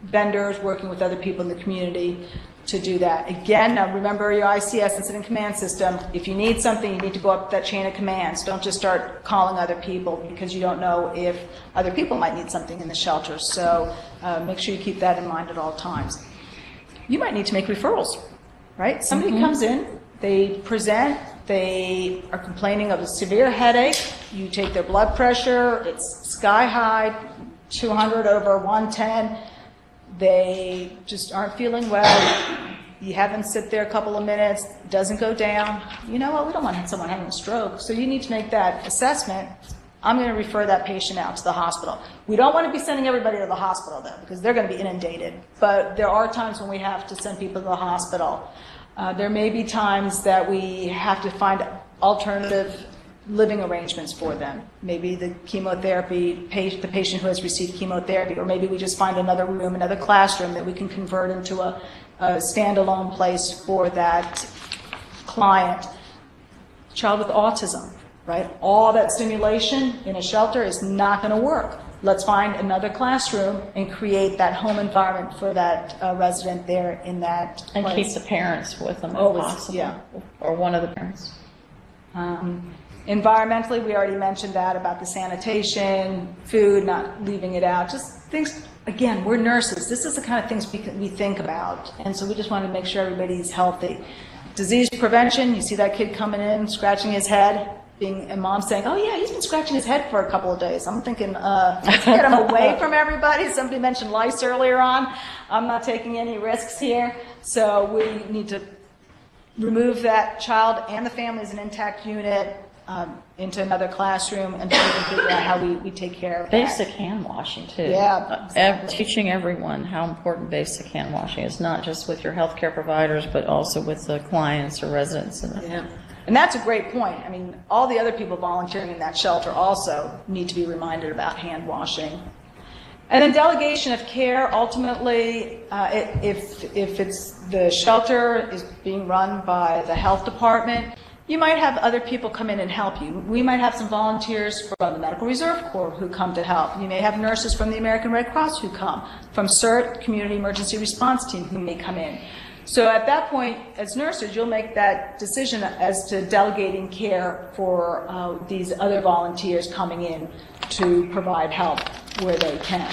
vendors, working with other people in the community to do that. Again, now remember your ICS, Incident Command System. If you need something, you need to go up that chain of commands. Don't just start calling other people because you don't know if other people might need something in the shelter. So make sure you keep that in mind at all times. You might need to make referrals, right? Somebody comes in, they present, they are complaining of a severe headache. You take their blood pressure, it's sky high. 200 over 110. They just aren't feeling well. You have them sit there a couple of minutes, doesn't go down. You know what, we don't want someone having a stroke, so you need to make that assessment. I'm going to refer that patient out to the hospital. We don't want to be sending everybody to the hospital, though, because they're going to be inundated. But there are times when we have to send people to the hospital. There may be times that we have to find alternative living arrangements for them. Maybe the chemotherapy, the patient who has received chemotherapy, or maybe we just find another room, another classroom that we can convert into a standalone place for that client. Child with autism, right? All that stimulation in a shelter is not going to work. Let's find another classroom and create that home environment for that resident there in that place. And keep the parents with them if possible. Yeah. Or one of the parents. Environmentally, we already mentioned that about the sanitation, food, not leaving it out, just things. Again, we're nurses. This is the kind of things we think about, and so we just want to make sure everybody's healthy. Disease prevention, you see that kid coming in, scratching his head, and mom saying, oh yeah, he's been scratching his head for a couple of days. I'm thinking, let's get him away from everybody. Somebody mentioned lice earlier on. I'm not taking any risks here, so we need to remove that child and the family as an intact unit into another classroom and figure out how we take care of that. Basic hand washing, too. Yeah, exactly. Teaching everyone how important basic hand washing is, not just with your healthcare providers, but also with the clients or residents. Yeah. And that's a great point. I mean, all the other people volunteering in that shelter also need to be reminded about hand washing. And then delegation of care, ultimately, if it's the shelter is being run by the health department, you might have other people come in and help you. We might have some volunteers from the Medical Reserve Corps who come to help. You may have nurses from the American Red Cross who come, from CERT, Community Emergency Response Team, who may come in. So at that point, as nurses, you'll make that decision as to delegating care for these other volunteers coming in to provide help where they can.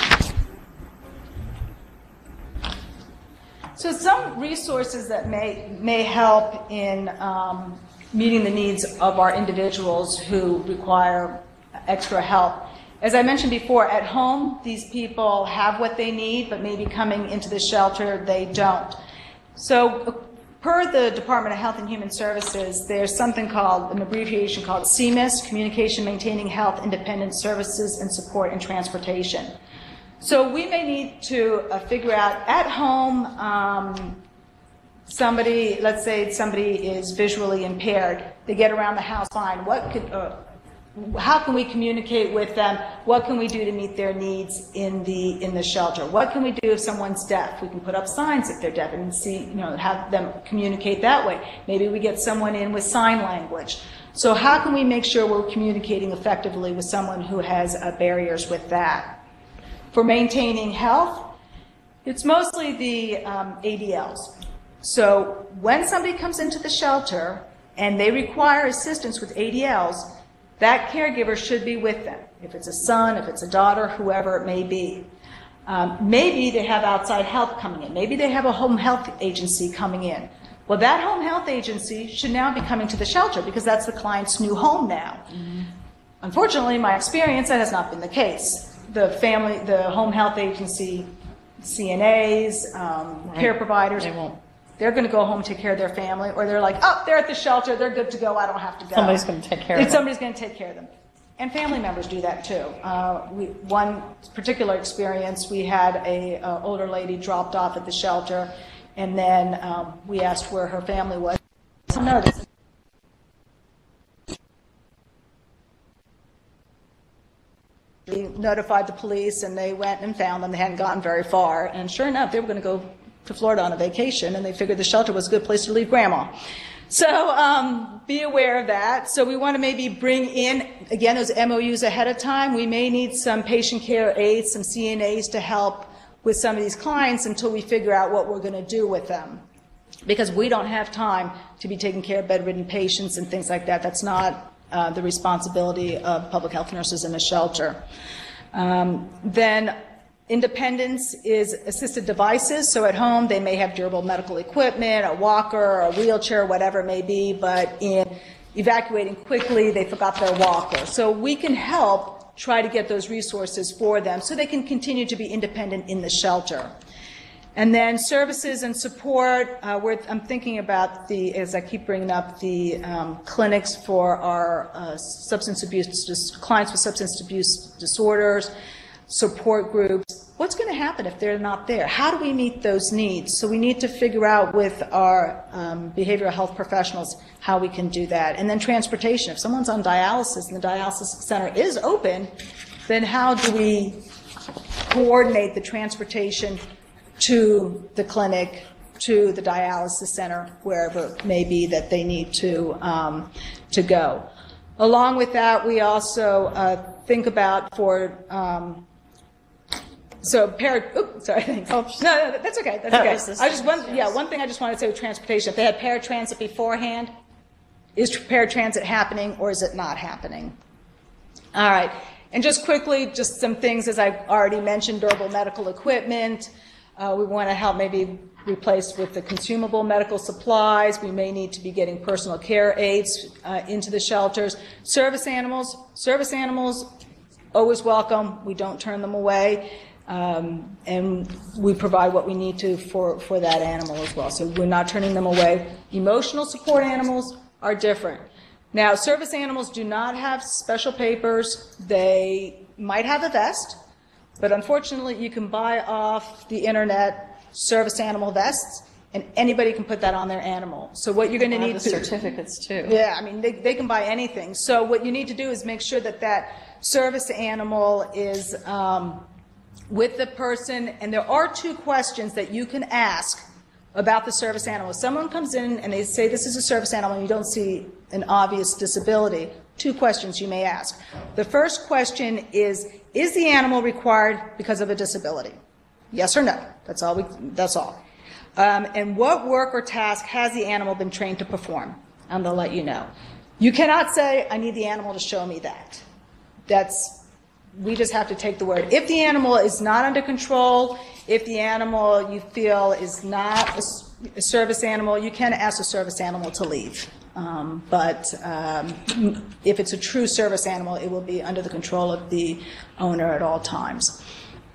So some resources that may help in meeting the needs of our individuals who require extra help. As I mentioned before, at home, these people have what they need, but maybe coming into the shelter, they don't. So per the Department of Health and Human Services, there's something called, an abbreviation called CMIS, Communication, Maintaining Health, Independent Services, and Support and Transportation. So we may need to figure out at home, somebody, let's say somebody is visually impaired, they get around the house fine. How can we communicate with them? What can we do to meet their needs in the shelter? What can we do if someone's deaf? We can put up signs if they're deaf and see, have them communicate that way. Maybe we get someone in with sign language. So how can we make sure we're communicating effectively with someone who has barriers with that? For maintaining health, it's mostly the ADLs. So when somebody comes into the shelter and they require assistance with ADLs, that caregiver should be with them. If it's a son, if it's a daughter, whoever it may be. Maybe they have outside help coming in. Maybe they have a home health agency coming in. Well, that home health agency should now be coming to the shelter because that's the client's new home now. Mm-hmm. Unfortunately, in my experience, that has not been the case. The home health agency, CNAs, care providers, they're going to go home and take care of their family, or they're like, oh, they're at the shelter, they're good to go, I don't have to go. Somebody's going to take care of them. Somebody's going to take care of them. And family members do that too. One particular experience, we had an older lady dropped off at the shelter, and then we asked where her family was. Notice. We notified the police, and they went and found them. They hadn't gotten very far, and sure enough, they were going to go to Florida on a vacation, and they figured the shelter was a good place to leave grandma. So be aware of that. So we want to maybe bring in, again, those MOUs ahead of time. We may need some patient care aides, some CNAs to help with some of these clients until we figure out what we're going to do with them. Because we don't have time to be taking care of bedridden patients and things like that. That's not the responsibility of public health nurses in a shelter. Then independence is assisted devices. So at home, they may have durable medical equipment, a walker, a wheelchair, whatever it may be, but in evacuating quickly, they forgot their walker. So we can help try to get those resources for them so they can continue to be independent in the shelter. And then services and support, I'm thinking about as I keep bringing up, the clinics for our clients with substance abuse disorders, support groups. What's going to happen if they're not there? How do we meet those needs? So we need to figure out with our behavioral health professionals how we can do that. And then transportation. If someone's on dialysis and the dialysis center is open, then how do we coordinate the transportation to the clinic, to the dialysis center, wherever it may be that they need to go. Along with that, we also think about for sorry, thanks. No, that's okay. That's okay. One thing I just wanted to say with transportation: if they had paratransit beforehand, is paratransit happening or is it not happening? All right, and just quickly, just some things as I've already mentioned: durable medical equipment. We want to help maybe replace with the consumable medical supplies. We may need to be getting personal care aides into the shelters. Service animals, always welcome. We don't turn them away. And we provide what we need to for that animal as well. So we're not turning them away. Emotional support animals are different. Now, service animals do not have special papers. They might have a vest. But unfortunately, you can buy off the internet service animal vests, and anybody can put that on their animal. So what you're going to need the certificates too. Yeah, I mean they can buy anything. So what you need to do is make sure that that service animal is with the person. And there are 2 questions that you can ask about the service animal. If someone comes in and they say this is a service animal and you don't see an obvious disability, 2 questions you may ask. The first question is the animal required because of a disability? Yes or no? That's all. And what work or task has the animal been trained to perform? And they'll let you know. You cannot say, I need the animal to show me that. We just have to take the word. If the animal is not under control, if the animal you feel is not a service animal, you can ask a service animal to leave. But if it's a true service animal, it will be under the control of the owner at all times.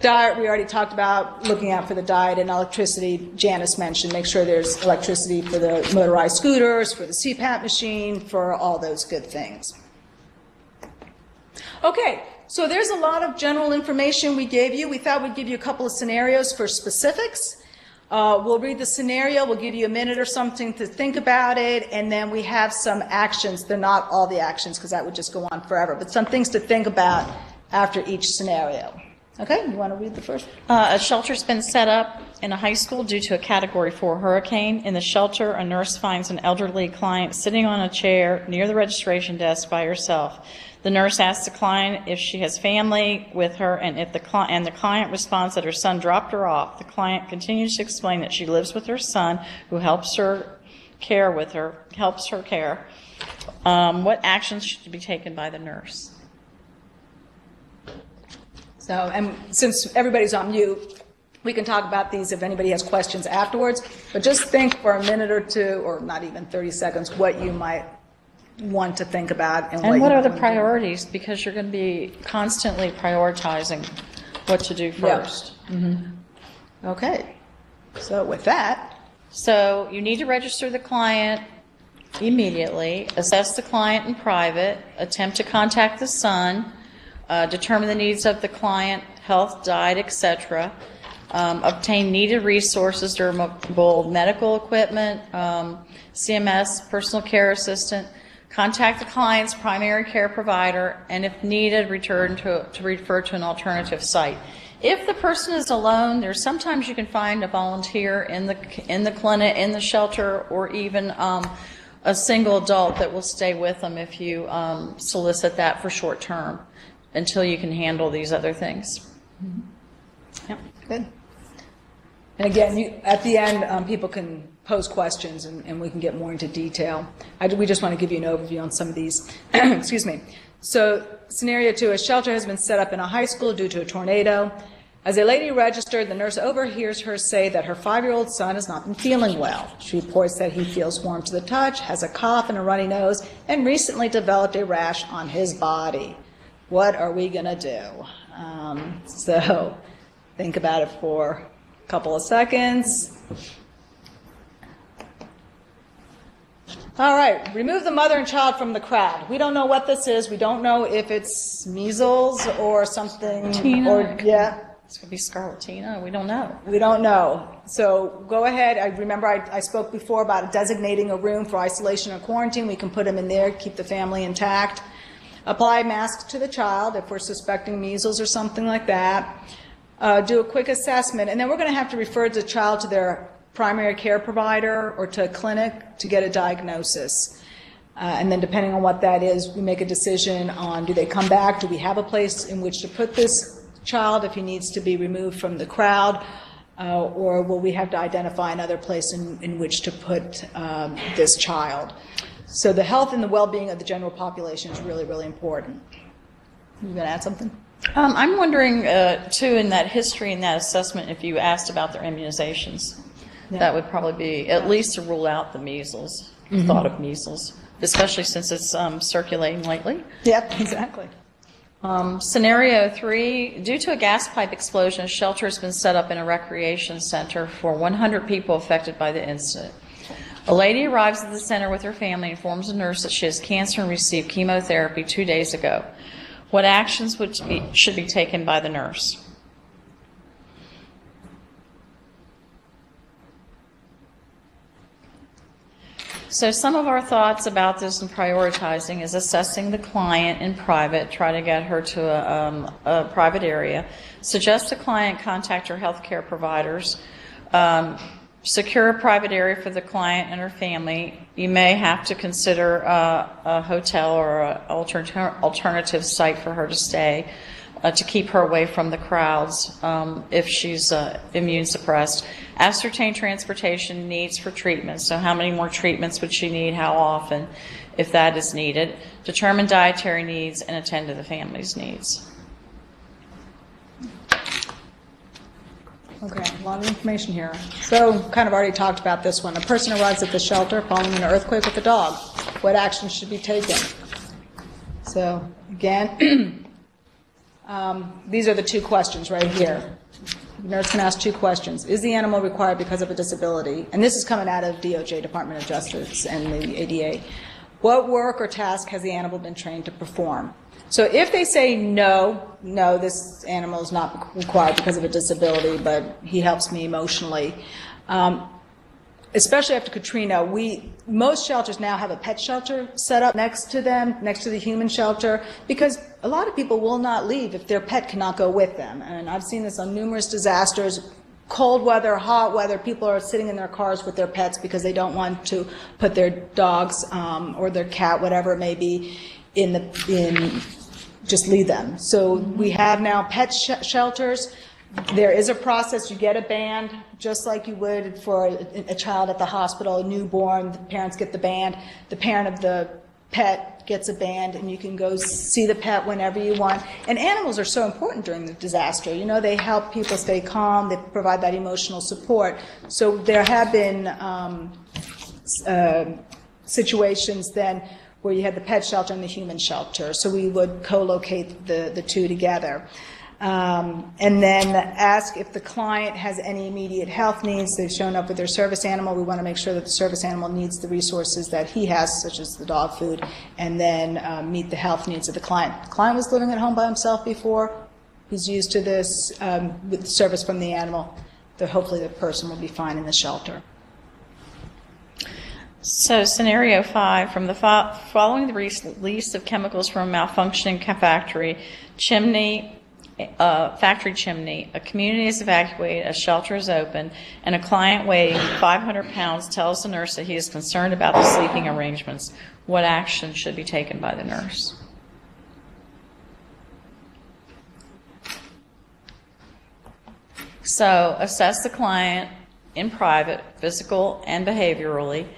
Diet, we already talked about looking out for the diet, and electricity, Janice mentioned, make sure there's electricity for the motorized scooters, for the CPAP machine, for all those good things. Okay, so there's a lot of general information we gave you. We thought we'd give you a couple of scenarios for specifics. We'll read the scenario, we'll give you a minute or something to think about it, and then we have some actions. They're not all the actions because that would just go on forever, but some things to think about after each scenario. Okay, you want to read the first? A shelter's been set up in a high school due to a Category 4 hurricane. In the shelter, a nurse finds an elderly client sitting on a chair near the registration desk by herself. The nurse asks the client if she has family with her, and the client responds that her son dropped her off. The client continues to explain that she lives with her son, who helps her care. What actions should be taken by the nurse? So, and since everybody's on mute, we can talk about these if anybody has questions afterwards. But just think for a minute or 2, or not even 30 seconds, what you might want to think about. And what are the priorities? Because you're going to be constantly prioritizing what to do first. Yeah. Mm-hmm. Okay. So with that. So you need to register the client immediately, assess the client in private, attempt to contact the son, determine the needs of the client, health, diet, etc., obtain needed resources, durable medical equipment, CMS, personal care assistant, contact the client's primary care provider, and if needed, refer to an alternative site. If the person is alone, there's sometimes you can find a volunteer in the clinic, in the shelter, or even a single adult that will stay with them if you solicit that for short term until you can handle these other things. Mm-hmm. Yep, good. And again, at the end, people can pose questions and we can get more into detail. We just want to give you an overview on some of these. Excuse me. So, scenario 2, a shelter has been set up in a high school due to a tornado. As a lady registered, the nurse overhears her say that her 5-year-old son has not been feeling well. She reports that he feels warm to the touch, has a cough and a runny nose, and recently developed a rash on his body. What are we going to do? So think about it for a couple of seconds. All right, remove the mother and child from the crowd. We don't know what this is. We don't know if it's measles or something. Yeah. This could be scarlatina. We don't know. We don't know. So go ahead. I spoke before about designating a room for isolation or quarantine. We can put them in there, keep the family intact. Apply masks to the child if we're suspecting measles or something like that. Do a quick assessment. And then we're going to have to refer the child to their primary care provider or to a clinic to get a diagnosis. And then depending on what that is, we make a decision on do they come back, do we have a place in which to put this child if he needs to be removed from the crowd, or will we have to identify another place in which to put this child. So the health and the well-being of the general population is really, really important. You going to add something? I'm wondering, too, in that history and that assessment, if you asked about their immunizations. Yeah. That would probably be at least to rule out the measles, thought of measles, especially since it's circulating lately. Yep, exactly. Scenario 3, due to a gas pipe explosion, a shelter has been set up in a recreation center for 100 people affected by the incident. A lady arrives at the center with her family and informs a nurse that she has cancer and received chemotherapy 2 days ago. What actions should be taken by the nurse? So some of our thoughts about this and prioritizing is assessing the client in private, try to get her to a private area, suggest the client contact her healthcare providers, secure a private area for the client and her family. You may have to consider a hotel or an alternative site for her to stay to keep her away from the crowds if she's immune suppressed. Ascertain transportation needs for treatment. So how many more treatments would she need, how often, if that is needed. Determine dietary needs and attend to the family's needs. Okay, a lot of information here. So, kind of already talked about this one. A person arrives at the shelter following an earthquake with a dog. What actions should be taken? So, again, these are the two questions right here. The nurse can ask two questions. Is the animal required because of a disability? And this is coming out of DOJ, Department of Justice, and the ADA. What work or task has the animal been trained to perform? So if they say no, this animal is not required because of a disability, but he helps me emotionally, especially after Katrina, most shelters now have a pet shelter set up next to them, next to the human shelter, because a lot of people will not leave if their pet cannot go with them. And I've seen this on numerous disasters. Cold weather, hot weather, people are sitting in their cars with their pets because they don't want to put their dogs or their cat, whatever it may be, just leave them. So we have now pet shelters. There is a process. You get a band, just like you would for a child at the hospital, a newborn. The parents get the band. The parent of the pet gets a band, and you can go see the pet whenever you want. And animals are so important during the disaster. You know, they help people stay calm. They provide that emotional support. So there have been situations then where you had the pet shelter and the human shelter. So we would co-locate the two together. And then ask if the client has any immediate health needs. They've shown up with their service animal. We want to make sure that the service animal needs the resources that he has, such as the dog food, and then meet the health needs of the client. The client was living at home by himself before. He's used to this with the service from the animal. Hopefully the person will be fine in the shelter. So scenario 5, from the following the release of chemicals from a malfunctioning factory chimney, a community is evacuated, a shelter is open, and a client weighing 500 pounds tells the nurse that he is concerned about the sleeping arrangements. What action should be taken by the nurse? So assess the client in private, physical and behaviorally.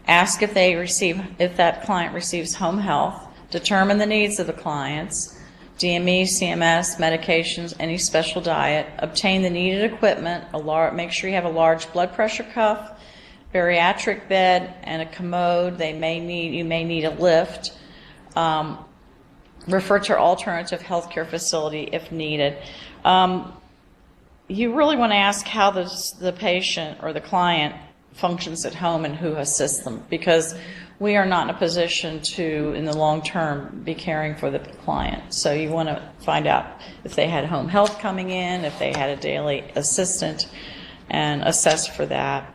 Ask if that client receives home health. Determine the needs of the clients. DME, CMS, medications, any special diet. Obtain the needed equipment. Make sure you have a large blood pressure cuff, bariatric bed, and a commode. You may need a lift. refer to alternative healthcare facility if needed. You really want to ask how the patient or the client functions at home and who assists them, because we are not in a position to, in the long term, be caring for the client. So you want to find out if they had home health coming in, if they had a daily assistant, and assess for that.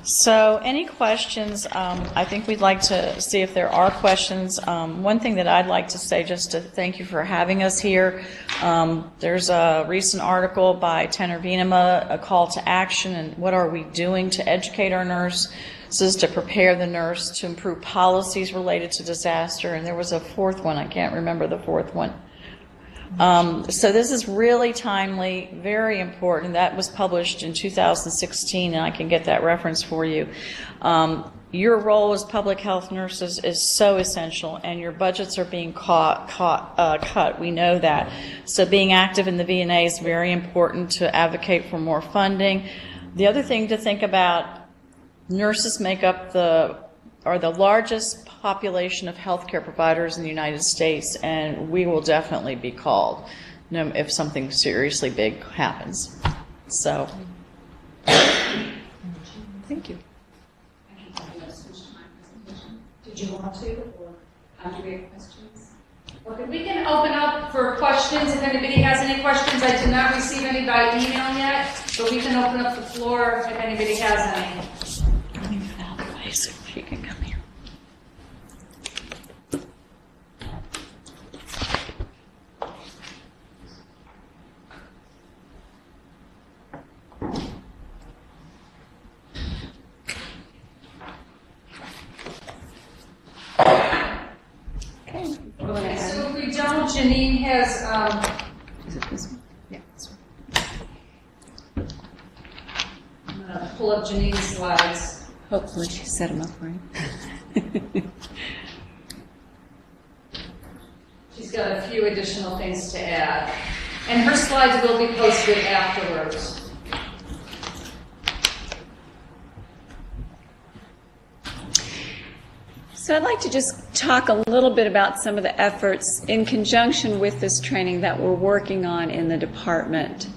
So any questions? I think we'd like to see if there are questions. One thing that I'd like to say, just to thank you for having us here, there's a recent article by Tenor Venema, a call to action, and what are we doing to educate our nurses, to prepare the nurse to improve policies related to disaster, and there was a fourth one, I can't remember the fourth one. So this is really timely, very important. That was published in 2016, and I can get that reference for you. Your role as public health nurses is so essential, and your budgets are being cut. We know that. So being active in the VNA is very important to advocate for more funding. The other thing to think about, nurses make up are the largest population of healthcare providers in the United States, and we will definitely be called if something seriously big happens. So, thank you. Did you want to, or do we have questions? Okay, we can open up for questions if anybody has any questions. I did not receive any by email yet, but we can open up the floor if anybody has any. She can come here. Okay. So if we don't, Janine has. Is it this one? Yeah, this one. I'm going to pull up Janine's slides. Hopefully she set them up right. She's got a few additional things to add. And her slides will be posted afterwards. So I'd like to just talk a little bit about some of the efforts in conjunction with this training that we're working on in the department.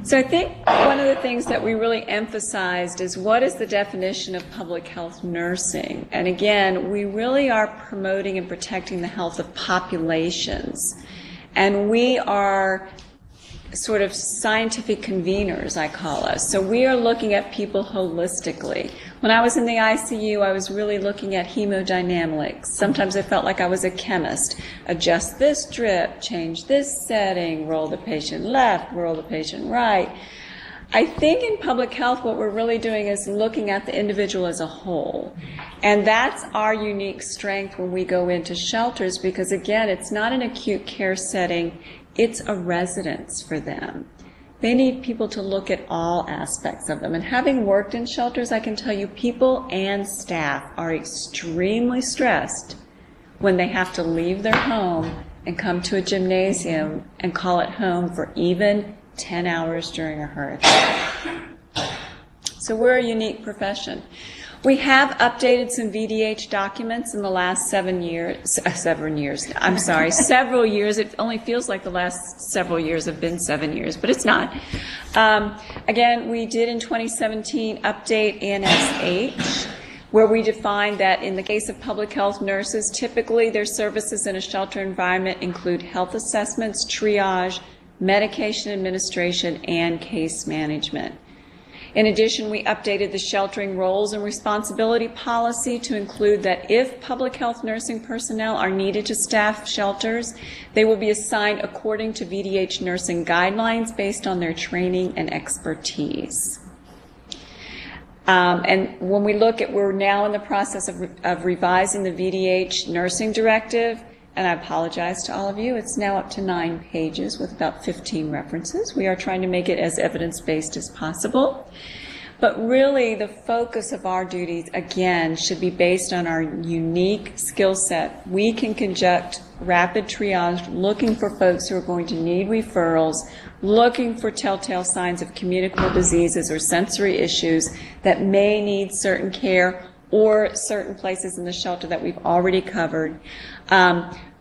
So I think one of the things that we really emphasized is what is the definition of public health nursing? And again, we really are promoting and protecting the health of populations. And we are sort of scientific conveners, I call us. So we are looking at people holistically. When I was in the ICU, I was really looking at hemodynamics. Sometimes I felt like I was a chemist. Adjust this drip, change this setting, roll the patient left, roll the patient right. I think in public health what we're really doing is looking at the individual as a whole. And that's our unique strength when we go into shelters, because again, it's not an acute care setting. It's a residence for them. They need people to look at all aspects of them. And having worked in shelters, I can tell you people and staff are extremely stressed when they have to leave their home and come to a gymnasium and call it home for even 10 hours during a hurricane. So we're a unique profession. We have updated some VDH documents in the last several years. It only feels like the last several years have been 7 years, but it's not. Again, we did in 2017 update ANSH, where we defined that in the case of public health nurses, typically their services in a shelter environment include health assessments, triage, medication administration, and case management. In addition, we updated the sheltering roles and responsibility policy to include that if public health nursing personnel are needed to staff shelters, they will be assigned according to VDH nursing guidelines based on their training and expertise. And when we look at, we're now in the process of revising the VDH nursing directive, and I apologize to all of you, it's now up to 9 pages with about 15 references. We are trying to make it as evidence-based as possible. But really, the focus of our duties, again, should be based on our unique skill set. We can conduct rapid triage, looking for folks who are going to need referrals, looking for telltale signs of communicable diseases or sensory issues that may need certain care, or certain places in the shelter that we've already covered.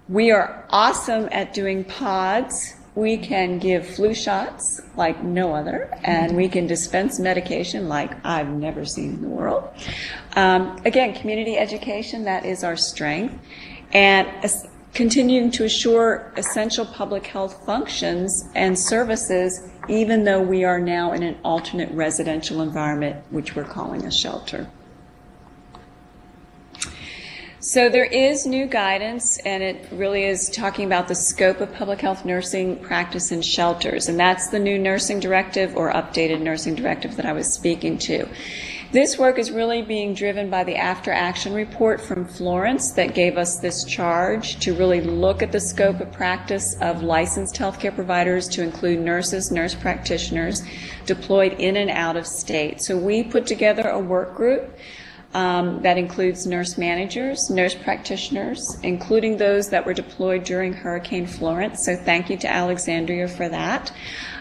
We are awesome at doing pods. We can give flu shots like no other, and we can dispense medication like I've never seen in the world. Again, community education, that is our strength. And continuing to assure essential public health functions and services, even though we are now in an alternate residential environment, which we're calling a shelter. So there is new guidance, and it really is talking about the scope of public health nursing practice in shelters, and that's the new nursing directive or updated nursing directive that I was speaking to. This work is really being driven by the after action report from Florence that gave us this charge to really look at the scope of practice of licensed healthcare providers to include nurses, nurse practitioners deployed in and out of state. So we put together a work group that includes nurse managers, nurse practitioners, including those that were deployed during Hurricane Florence. So thank you to Alexandria for that.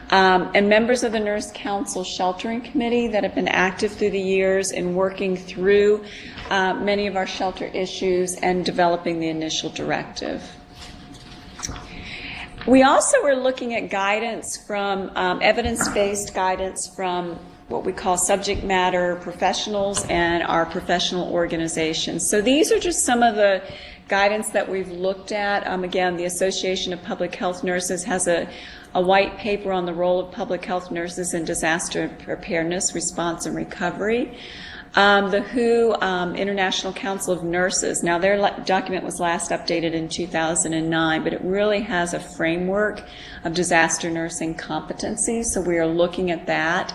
And members of the Nurse Council Sheltering Committee that have been active through the years in working through many of our shelter issues and developing the initial directive. We also are looking at guidance from evidence-based guidance from what we call subject matter professionals and our professional organizations. So these are just some of the guidance that we've looked at. Again, the Association of Public Health Nurses has a white paper on the role of public health nurses in disaster preparedness, response, and recovery. The WHO International Council of Nurses, now their document was last updated in 2009, but it really has a framework of disaster nursing competencies, so we are looking at that.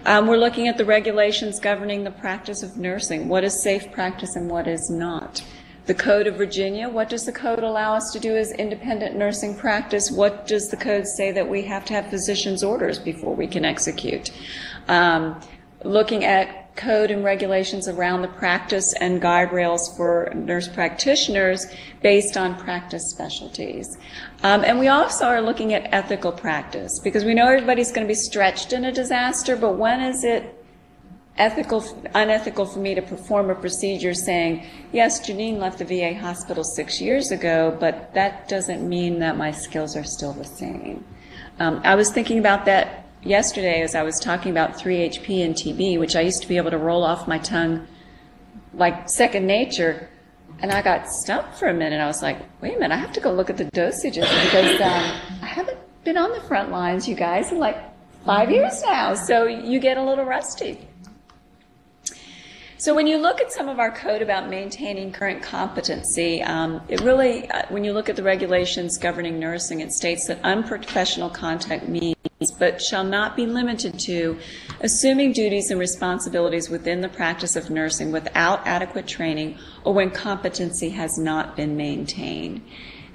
We're looking at the regulations governing the practice of nursing. What is safe practice and what is not? The Code of Virginia, what does the code allow us to do as independent nursing practice? What does the code say that we have to have physician's orders before we can execute? Looking at code and regulations around the practice and guide rails for nurse practitioners based on practice specialties. And we also are looking at ethical practice, because we know everybody's going to be stretched in a disaster, but when is it unethical for me to perform a procedure saying, yes, Janine left the VA hospital 6 years ago, but that doesn't mean that my skills are still the same. I was thinking about that yesterday as I was talking about 3-HP and TB, which I used to be able to roll off my tongue like second nature, and I got stumped for a minute. I was like, wait a minute, I have to go look at the dosages, because I haven't been on the front lines, you guys, in like 5 years now, so you get a little rusty. So when you look at some of our code about maintaining current competency, it really, when you look at the regulations governing nursing, it states that unprofessional contact means, but shall not be limited to, assuming duties and responsibilities within the practice of nursing without adequate training or when competency has not been maintained.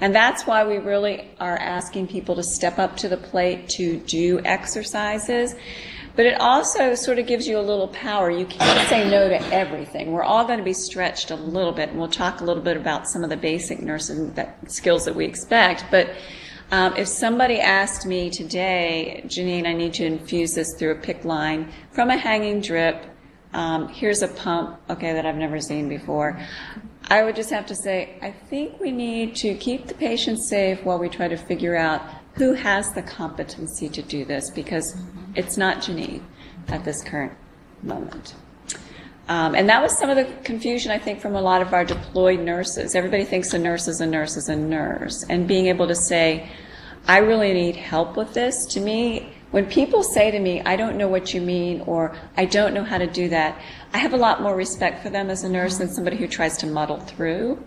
And that's why we really are asking people to step up to the plate to do exercises. But it also sort of gives you a little power. You can't say no to everything. We're all going to be stretched a little bit, and we'll talk a little bit about some of the basic nursing skills that we expect. But if somebody asked me today, Janine, I need to infuse this through a PICC line from a hanging drip, here's a pump, okay, that I've never seen before, I would just have to say, I think we need to keep the patient safe while we try to figure out who has the competency to do this, because it's not Janine at this current moment. And that was some of the confusion, I think, from a lot of our deployed nurses. Everybody thinks a nurse is a nurse is a nurse. And being able to say, I really need help with this, to me, when people say to me, I don't know what you mean, or I don't know how to do that, I have a lot more respect for them as a nurse than somebody who tries to muddle through,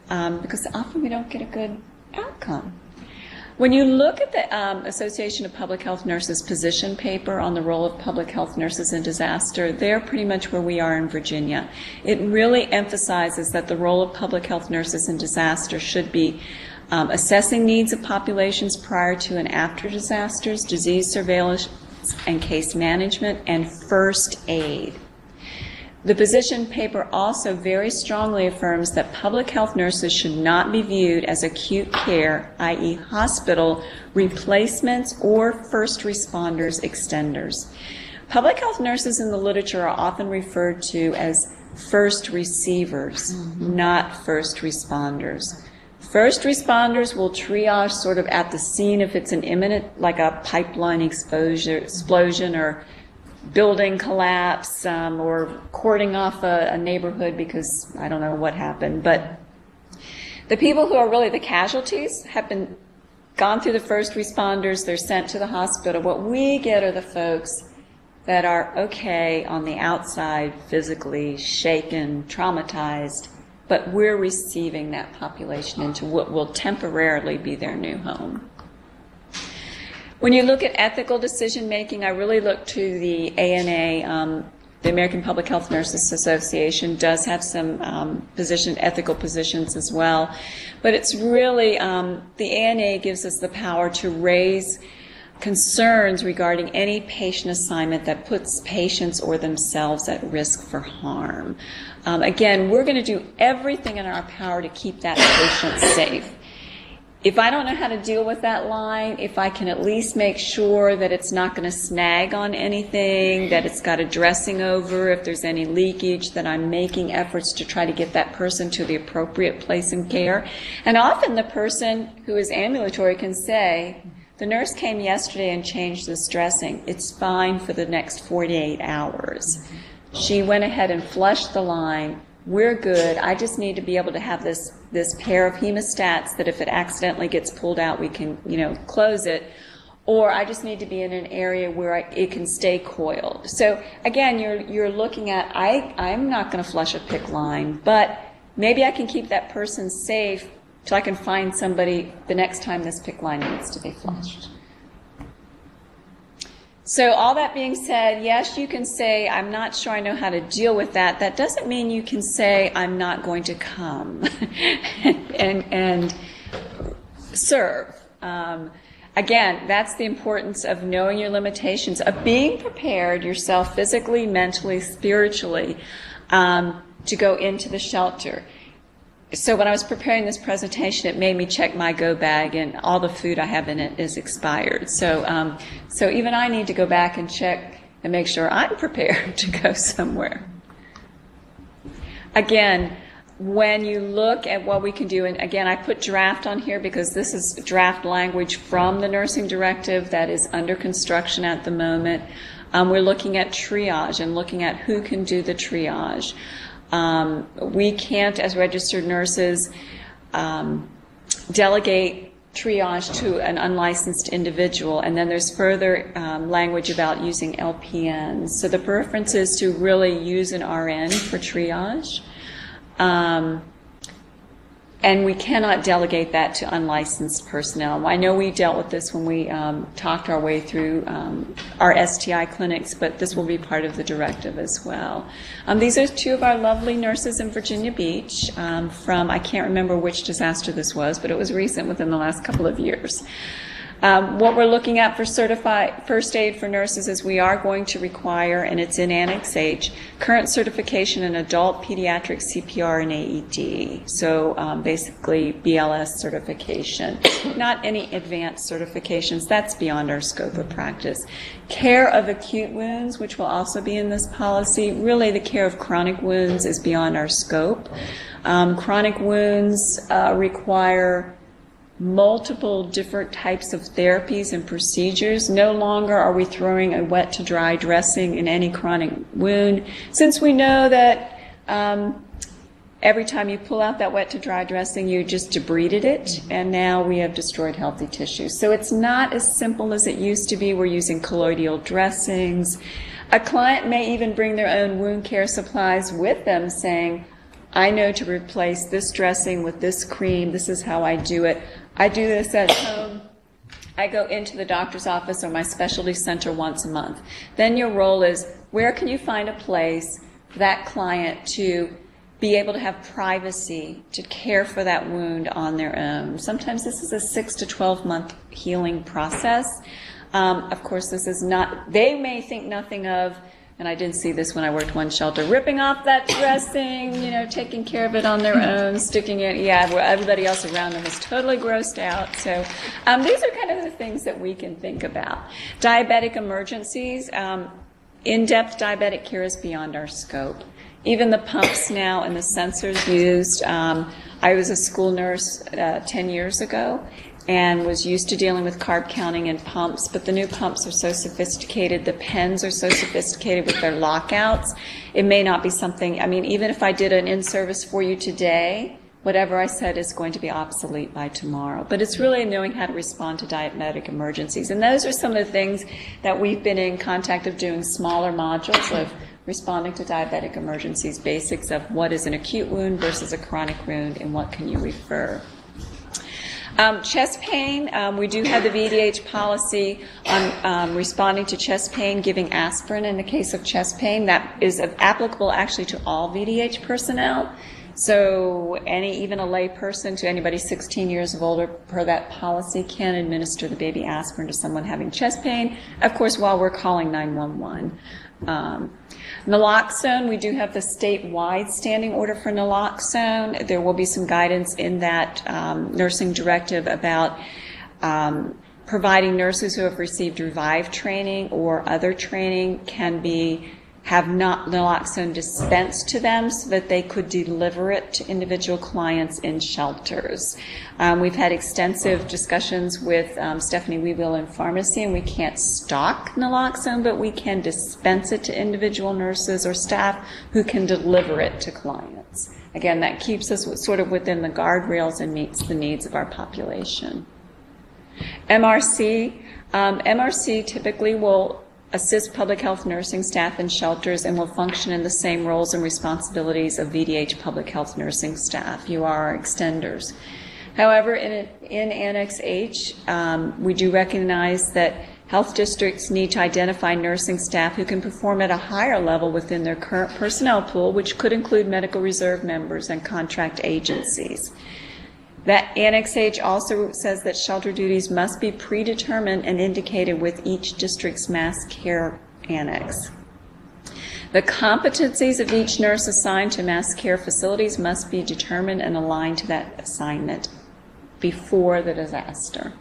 because often we don't get a good outcome. When you look at the Association of Public Health Nurses position paper on the role of public health nurses in disaster, they're pretty much where we are in Virginia. It really emphasizes that the role of public health nurses in disaster should be assessing needs of populations prior to and after disasters, disease surveillance and case management, and first aid. The position paper also very strongly affirms that public health nurses should not be viewed as acute care, i.e. hospital replacements or first responders extenders. Public health nurses in the literature are often referred to as first receivers, not first responders. First responders will triage sort of at the scene if it's an imminent, like a pipeline explosion or building collapse, or cording off a neighborhood because I don't know what happened. But the people who are really the casualties have been gone through the first responders. They're sent to the hospital. What we get are the folks that are okay on the outside, physically shaken, traumatized, but we're receiving that population into what will temporarily be their new home. When you look at ethical decision making, I really look to the ANA. The American Public Health Nurses Association does have some ethical positions as well, but it's really the ANA gives us the power to raise concerns regarding any patient assignment that puts patients or themselves at risk for harm. Again, we're going to do everything in our power to keep that patient safe. If I don't know how to deal with that line, if I can at least make sure that it's not going to snag on anything, that it's got a dressing over, if there's any leakage, that I'm making efforts to try to get that person to the appropriate place in care. And often the person who is ambulatory can say, the nurse came yesterday and changed this dressing. It's fine for the next 48 hours. She went ahead and flushed the line. We're good. I just need to be able to have this pair of hemostats that if it accidentally gets pulled out, we can, close it. Or I just need to be in an area where it can stay coiled. So again, you're looking at, I'm not going to flush a PICC line, but maybe I can keep that person safe till I can find somebody the next time this PICC line needs to be flushed. So all that being said, yes, you can say, I'm not sure I know how to deal with that. That doesn't mean you can say, I'm not going to come and serve. Again, that's the importance of knowing your limitations, of being prepared yourself physically, mentally, spiritually, to go into the shelter. So when I was preparing this presentation, it made me check my go bag, and all the food I have in it is expired. So even I need to go back and check and make sure I'm prepared to go somewhere. Again, when you look at what we can do, and again, I put draft on here because this is draft language from the nursing directive that is under construction at the moment. We're looking at triage and looking at who can do the triage. We can't, as registered nurses, delegate triage to an unlicensed individual, and then there's further language about using LPNs. So the preference is to really use an RN for triage, and we cannot delegate that to unlicensed personnel. I know we dealt with this when we talked our way through our STI clinics, but this will be part of the directive as well. These are two of our lovely nurses in Virginia Beach from, I can't remember which disaster this was, but it was recent, within the last couple of years. What we're looking at for certified first aid for nurses is we are going to require, and it's in Annex H, current certification in adult pediatric CPR and AED. So basically BLS certification, not any advanced certifications. That's beyond our scope of practice. Care of acute wounds, which will also be in this policy. Really, the care of chronic wounds is beyond our scope. Chronic wounds require multiple different types of therapies and procedures. No longer are we throwing a wet to dry dressing in any chronic wound, since we know that every time you pull out that wet to dry dressing, you just debrided it, and now we have destroyed healthy tissue. So it's not as simple as it used to be. We're using colloidal dressings. A client may even bring their own wound care supplies with them, saying, I know to replace this dressing with this cream. This is how I do it. I do this at home. I go into the doctor's office or my specialty center once a month. Then your role is, where can you find a place for that client to be able to have privacy, to care for that wound on their own? Sometimes this is a 6 to 12-month healing process. Of course, this is not, they may think nothing of, and I did see this when I worked one shelter, ripping off that dressing, taking care of it on their own, sticking it, where everybody else around them is totally grossed out. So these are kind of the things that we can think about. Diabetic emergencies, in-depth diabetic care is beyond our scope. even the pumps now and the sensors used. I was a school nurse 10 years ago and was used to dealing with carb counting and pumps, but the new pumps are so sophisticated, the pens are so sophisticated with their lockouts. It may not be something, I mean, even if I did an in-service for you today, whatever I said is going to be obsolete by tomorrow. But it's really knowing how to respond to diabetic emergencies. And those are some of the things that we've been in contact of doing smaller modules of responding to diabetic emergencies, basics of what is an acute wound versus a chronic wound and what can you refer. Chest pain, we do have the VDH policy on responding to chest pain, giving aspirin in the case of chest pain. That is applicable actually to all VDH personnel. So even a lay person to anybody 16 years of older per that policy can administer the baby aspirin to someone having chest pain, of course, while we're calling 911. Naloxone, we do have the statewide standing order for naloxone. There will be some guidance in that nursing directive about providing nurses who have received Revive training or other training have not naloxone dispensed to them so that they could deliver it to individual clients in shelters. We've had extensive discussions with Stephanie Weevil in pharmacy, and we can't stock naloxone, but we can dispense it to individual nurses or staff who can deliver it to clients. Again, that keeps us sort of within the guardrails and meets the needs of our population. MRC. MRC typically will assist public health nursing staff in shelters and will function in the same roles and responsibilities of VDH public health nursing staff. You are our extenders. However, in Annex H, we do recognize that health districts need to identify nursing staff who can perform at a higher level within their current personnel pool, which could include medical reserve members and contract agencies. That Annex H also says that shelter duties must be predetermined and indicated with each district's mass care annex. The competencies of each nurse assigned to mass care facilities must be determined and aligned to that assignment before the disaster.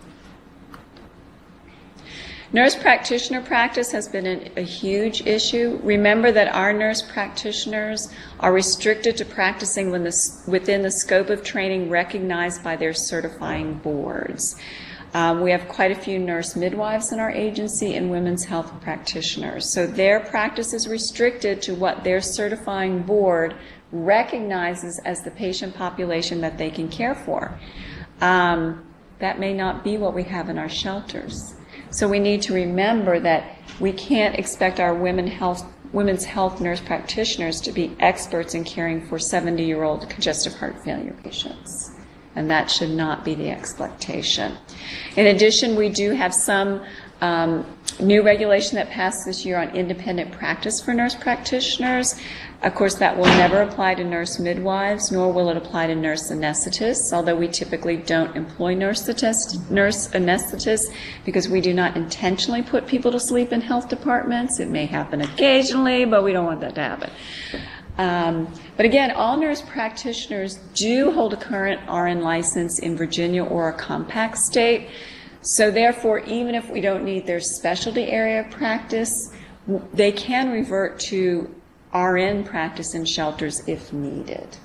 Nurse practitioner practice has been a huge issue. Remember that our nurse practitioners are restricted to practicing within the scope of training recognized by their certifying boards. We have quite a few nurse midwives in our agency and women's health practitioners. So their practice is restricted to what their certifying board recognizes as the patient population that they can care for. That may not be what we have in our shelters. So we need to remember that we can't expect our women's health nurse practitioners to be experts in caring for 70-year-old congestive heart failure patients. And that should not be the expectation. In addition, we do have some new regulation that passed this year on independent practice for nurse practitioners. Of course, that will never apply to nurse midwives, nor will it apply to nurse anesthetists, although we typically don't employ nurse anesthetists because we do not intentionally put people to sleep in health departments. It may happen occasionally, but we don't want that to happen. But again, all nurse practitioners do hold a current RN license in Virginia or a compact state. So therefore, even if we don't need their specialty area of practice, they can revert to RN practice in shelters if needed.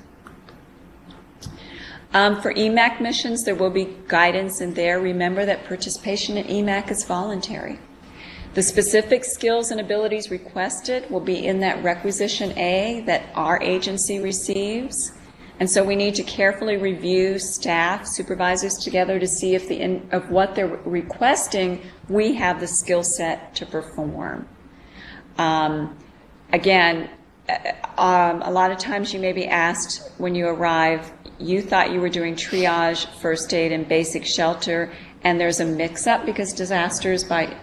For EMAC missions, there will be guidance in there. Remember that participation in EMAC is voluntary. The specific skills and abilities requested will be in that requisition A that our agency receives. And so we need to carefully review staff, supervisors together to see if of what they're requesting, we have the skill set to perform. Again, a lot of times you may be asked when you arrive, you thought you were doing triage, first aid, and basic shelter, and there's a mix-up because disasters by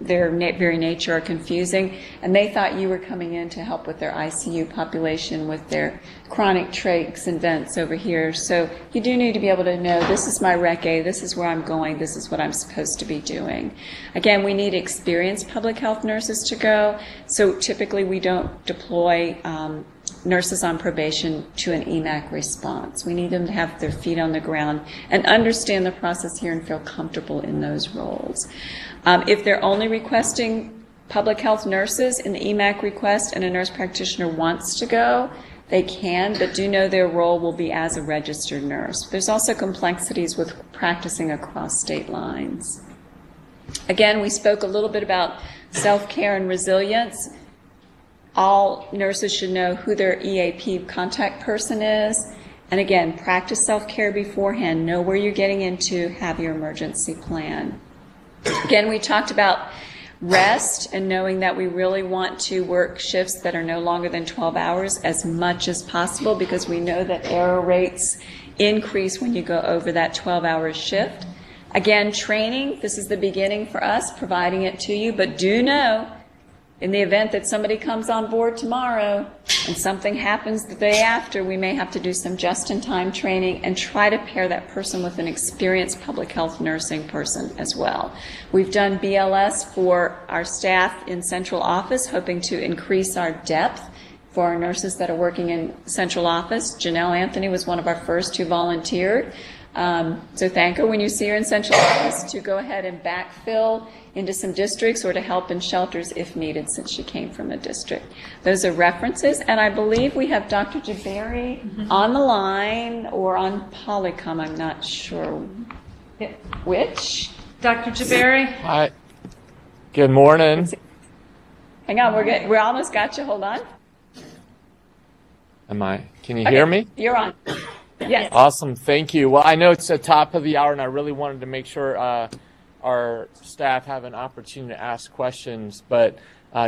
their very nature are confusing, and they thought you were coming in to help with their ICU population with their chronic trachs and vents over here. So you do need to be able to know, this is my Rec A, this is where I'm going, this is what I'm supposed to be doing. Again, we need experienced public health nurses to go, so typically we don't deploy nurses on probation to an EMAC response. We need them to have their feet on the ground and understand the process here and feel comfortable in those roles. If they're only requesting public health nurses in the EMAC request and a nurse practitioner wants to go, they can, but do know their role will be as a registered nurse. There's also complexities with practicing across state lines. Again, we spoke a little bit about self-care and resilience. All nurses should know who their EAP contact person is. And again, practice self-care beforehand. Know where you're getting into. Have your emergency plan. Again, we talked about rest and knowing that we really want to work shifts that are no longer than 12 hours as much as possible, because we know that error rates increase when you go over that 12-hour shift. Again, training, this is the beginning for us, providing it to you, but do know in the event that somebody comes on board tomorrow and something happens the day after, we may have to do some just-in-time training and try to pair that person with an experienced public health nursing person as well. We've done BLS for our staff in central office, hoping to increase our depth for our nurses that are working in central office. Janelle Anthony was one of our first who volunteered. So thank her when you see her in central office to go ahead and backfill into some districts or to help in shelters if needed, since she came from a district. Those are references, and I believe we have Dr. Jabari on the line or on Polycom. I'm not sure which. Dr. Jabari? Hi. Good morning. Hang on, we're good. We almost got you. Hold on. Can you hear me? You're on. Yes. Awesome. Thank you. Well, I know it's the top of the hour, and I really wanted to make sure our staff have an opportunity to ask questions. But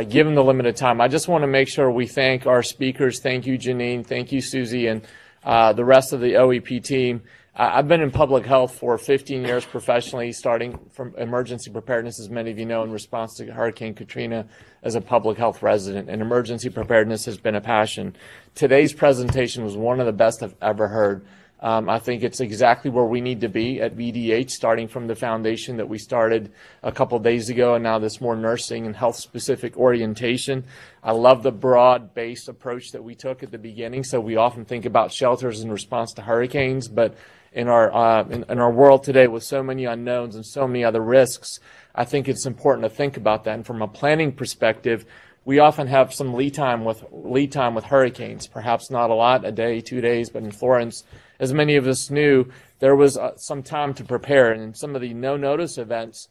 given the limited time, I just want to make sure we thank our speakers. Thank you, Janine. Thank you, Susie, and the rest of the OEP team. I've been in public health for 15 years professionally, starting from emergency preparedness, as many of you know, in response to Hurricane Katrina as a public health resident. And emergency preparedness has been a passion. Today's presentation was one of the best I've ever heard. I think it's exactly where we need to be at VDH, starting from the foundation that we started a couple days ago, and now this more nursing and health-specific orientation. I love the broad-based approach that we took at the beginning. So we often think about shelters in response to hurricanes, but in our world today with so many unknowns and so many other risks, I think it's important to think about that. And from a planning perspective, we often have some lead time with hurricanes, perhaps not a lot, a day, 2 days, but in Florence, as many of us knew, there was some time to prepare. And in some of the no-notice events,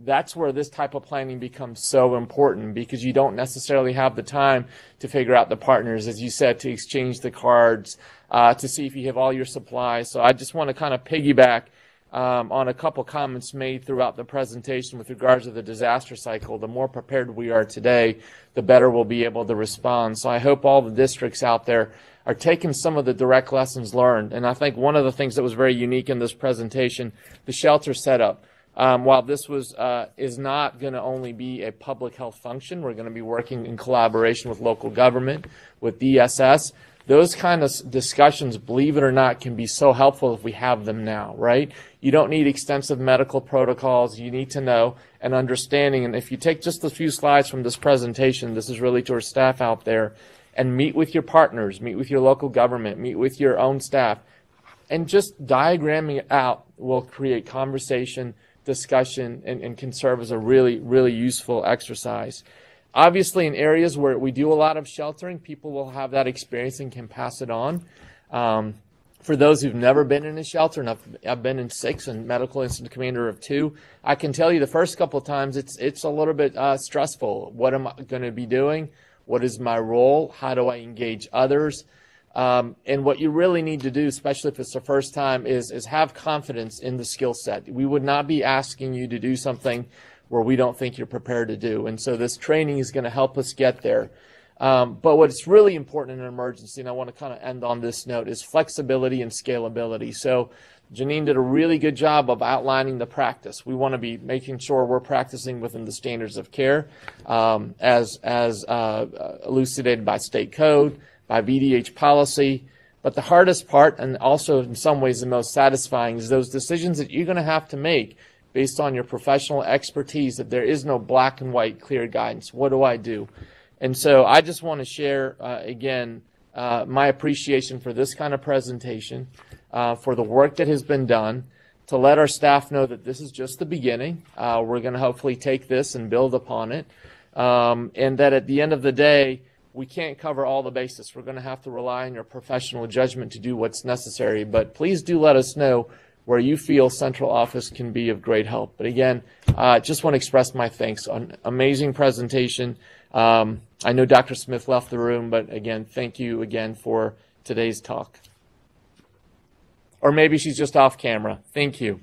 that's where this type of planning becomes so important, because you don't necessarily have the time to figure out the partners, as you said, to exchange the cards, to see if you have all your supplies. So I just want to kind of piggyback on a couple comments made throughout the presentation with regards to the disaster cycle. The more prepared we are today, the better we'll be able to respond. So I hope all the districts out there are taking some of the direct lessons learned. And I think one of the things that was very unique in this presentation, the shelter setup. While this is not going to only be a public health function, we're going to be working in collaboration with local government, with DSS. Those kind of discussions, believe it or not, can be so helpful if we have them now, right? You don't need extensive medical protocols. You need to know and understanding. And if you take just a few slides from this presentation, this is really to our staff out there, and meet with your partners, meet with your local government, meet with your own staff, and just diagramming it out will create conversation, discussion, and can serve as a really, really useful exercise. Obviously, in areas where we do a lot of sheltering, people will have that experience and can pass it on. For those who've never been in a shelter, and I've been in 6 and medical incident commander of 2, I can tell you the first couple of times it's a little bit stressful. What am I going to be doing? What is my role? How do I engage others? And what you really need to do, especially if it's the first time, is have confidence in the skill set. We would not be asking you to do something where we don't think you're prepared to do. And so this training is going to help us get there. But what's really important in an emergency, and I want to kind of end on this note, is flexibility and scalability. So Janine did a really good job of outlining the practice. We want to be making sure we're practicing within the standards of care as elucidated by state code, by VDH policy. But the hardest part, and also in some ways the most satisfying, is those decisions that you're going to have to make based on your professional expertise, that there is no black and white clear guidance. What do I do? And so I just want to share, again, my appreciation for this kind of presentation, for the work that has been done, to let our staff know that this is just the beginning. We're going to hopefully take this and build upon it. and that at the end of the day, we can't cover all the bases. We're going to have to rely on your professional judgment to do what's necessary. But please do let us know where you feel central office can be of great help. But again, just want to express my thanks on amazing presentation. I know Dr. Smith left the room, but again, thank you again for today's talk. Or maybe she's just off camera. Thank you.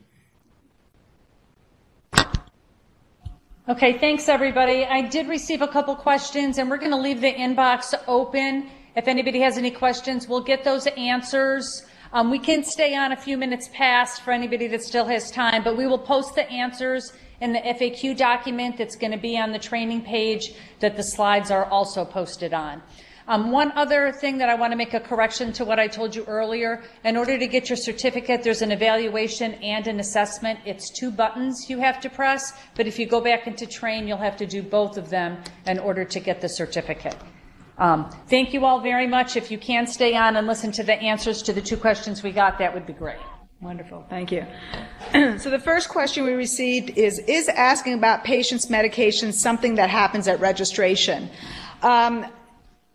Okay, thanks everybody. I did receive a couple questions and we're going to leave the inbox open. If anybody has any questions, we'll get those answers. We can stay on a few minutes past for anybody that still has time, but we will post the answers in the FAQ document that's going to be on the training page that the slides are also posted on. One other thing that I want to make a correction to what I told you earlier. In order to get your certificate, there's an evaluation and an assessment. It's 2 buttons you have to press, but if you go back into train, you'll have to do both of them in order to get the certificate. Thank you all very much. If you can stay on and listen to the answers to the 2 questions we got, that would be great. Wonderful, thank you. So the first question we received is asking about patients' medications something that happens at registration?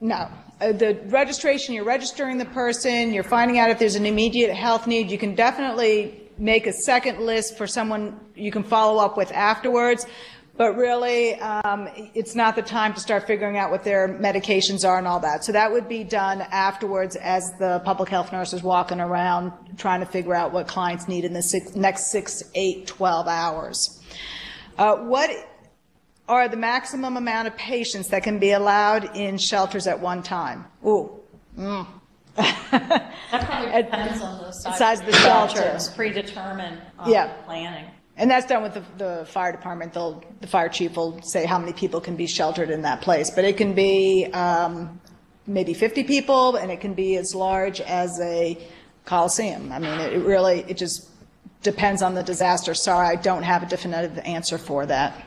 No. The registration, you're registering the person, you're finding out if there's an immediate health need. You can definitely make a second list for someone you can follow up with afterwards, but really it's not the time to start figuring out what their medications are and all that. So that would be done afterwards as the public health nurse is walking around trying to figure out what clients need in the next 6, 8, 12 hours. What are the maximum amount of patients that can be allowed in shelters at one time? Ooh. That probably depends on the size of the shelter. It's predetermined planning. And that's done with the fire department. The fire chief will say how many people can be sheltered in that place. But it can be maybe 50 people, and it can be as large as a coliseum. I mean, it just depends on the disaster. Sorry, I don't have a definitive answer for that.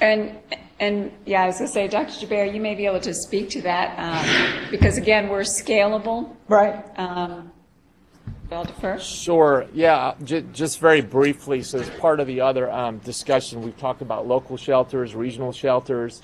And yeah, I was going to say, Dr. Jabber, you may be able to speak to that because, again, we're scalable. Right. I'll defer. Sure. Yeah, just very briefly, so as part of the other discussion, we've talked about local shelters, regional shelters.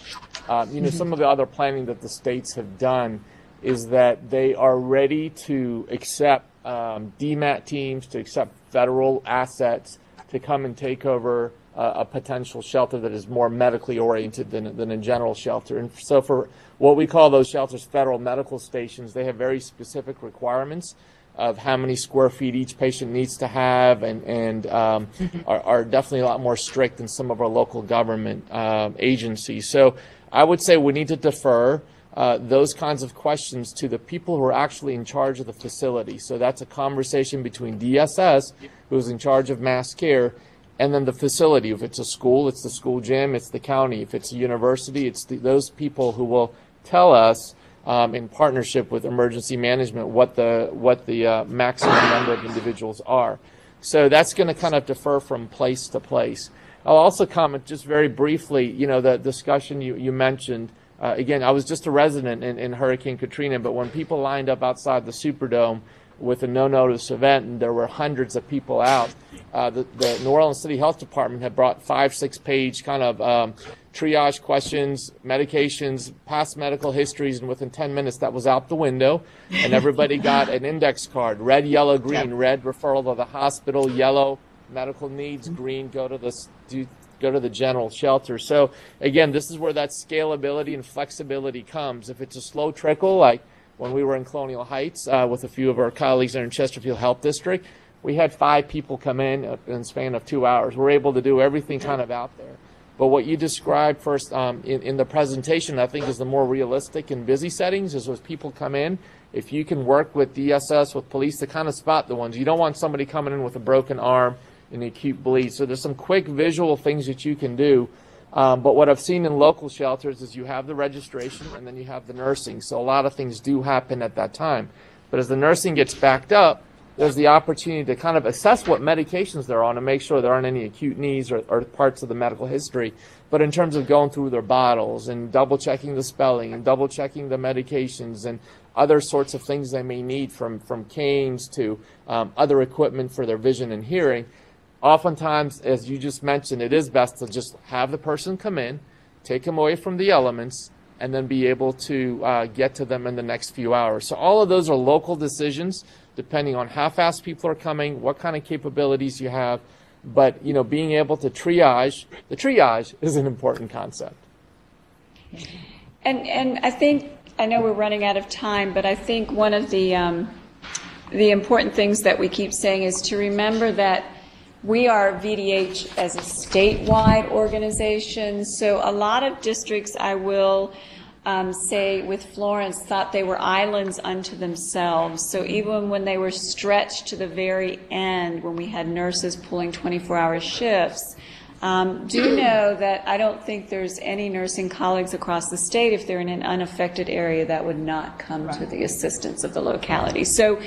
Some of the other planning that the states have done is that they are ready to accept DMAT teams, to accept federal assets to come and take over a potential shelter that is more medically oriented than a general shelter. And so for what we call those shelters, federal medical stations, they have very specific requirements of how many square feet each patient needs to have and are definitely a lot more strict than some of our local government agencies. So I would say we need to defer those kinds of questions to the people who are actually in charge of the facility. So that's a conversation between DSS, who's in charge of mass care, and then the facility. If it's a school, it's the school gym, it's the county. If it's a university, it's those people who will tell us in partnership with emergency management what the maximum number of individuals are. So that's going to kind of differ from place to place. I'll also comment just very briefly, the discussion you mentioned. Again, I was just a resident in Hurricane Katrina, but when people lined up outside the Superdome with a no-notice event, and there were hundreds of people out, the New Orleans City Health Department had brought 5-6-page kind of triage questions, medications, past medical histories, and within 10 minutes that was out the window, and everybody got an index card, red, yellow, green, red referral to the hospital, yellow medical needs, green go to the general shelter. So again, this is where that scalability and flexibility comes. If it's a slow trickle, like when we were in Colonial Heights with a few of our colleagues in Chesterfield Health District, we had 5 people come in the span of 2 hours. We're able to do everything kind of out there. But what you described first in the presentation, I think, is the more realistic in busy settings, is as people come in, if you can work with DSS, with police to kind of spot the ones. You don't want somebody coming in with a broken arm and acute bleed. So there's some quick visual things that you can do. But what I've seen in local shelters is you have the registration and then you have the nursing. So a lot of things do happen at that time. But as the nursing gets backed up, there's the opportunity to kind of assess what medications they're on and make sure there aren't any acute needs or parts of the medical history. But in terms of going through their bottles and double-checking the spelling and double-checking the medications and other sorts of things they may need from canes to other equipment for their vision and hearing, oftentimes, as you just mentioned, it is best to just have the person come in, take them away from the elements, and then be able to get to them in the next few hours. So all of those are local decisions, depending on how fast people are coming, what kind of capabilities you have. But, you know, being able to triage, the triage is an important concept. And I think, I know we're running out of time, but I think one of the important things that we keep saying is to remember that we are VDH as a statewide organization, so a lot of districts, I will say with Florence, thought they were islands unto themselves. So even when they were stretched to the very end, when we had nurses pulling 24-hour shifts, do know that I don't think there's any nursing colleagues across the state, if they're in an unaffected area, that would not come to the assistance of the locality. So,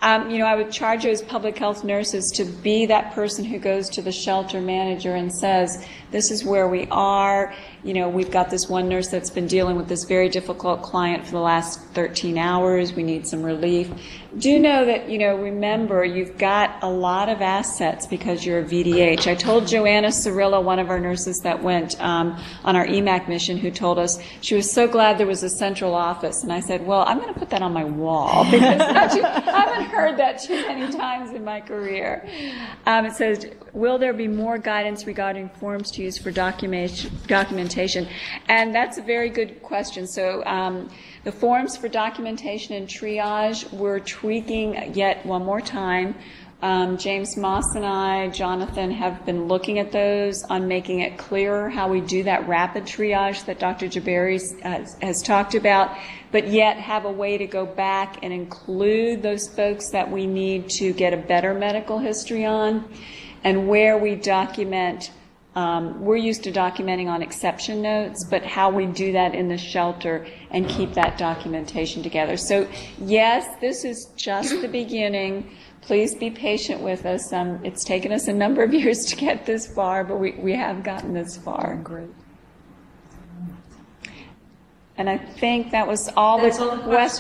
you know, I would charge those public health nurses to be that person who goes to the shelter manager and says, this is where we are. You know, we've got this one nurse that's been dealing with this very difficult client for the last 13 hours. We need some relief. Do know that, you know, remember, you've got a lot of assets because you're a VDH. I told Joanna Cirillo, one of our nurses that went on our EMAC mission, who told us she was so glad there was a central office. And I said, well, I'm going to put that on my wall because I haven't heard that too many times in my career. It says, will there be more guidance regarding forms to use for documentation? And that's a very good question. So the forms for documentation and triage, we're tweaking yet one more time. James Moss and I, Jonathan, have been looking at those on making it clearer how we do that rapid triage that Dr. Jabari has talked about, but yet have a way to go back and include those folks that we need to get a better medical history on, and where we document. We're used to documenting on exception notes, but how we do that in the shelter and keep that documentation together. So yes, this is just the beginning. Please be patient with us. It's taken us a number of years to get this far, but we have gotten this far. Great. And I think that was all the questions.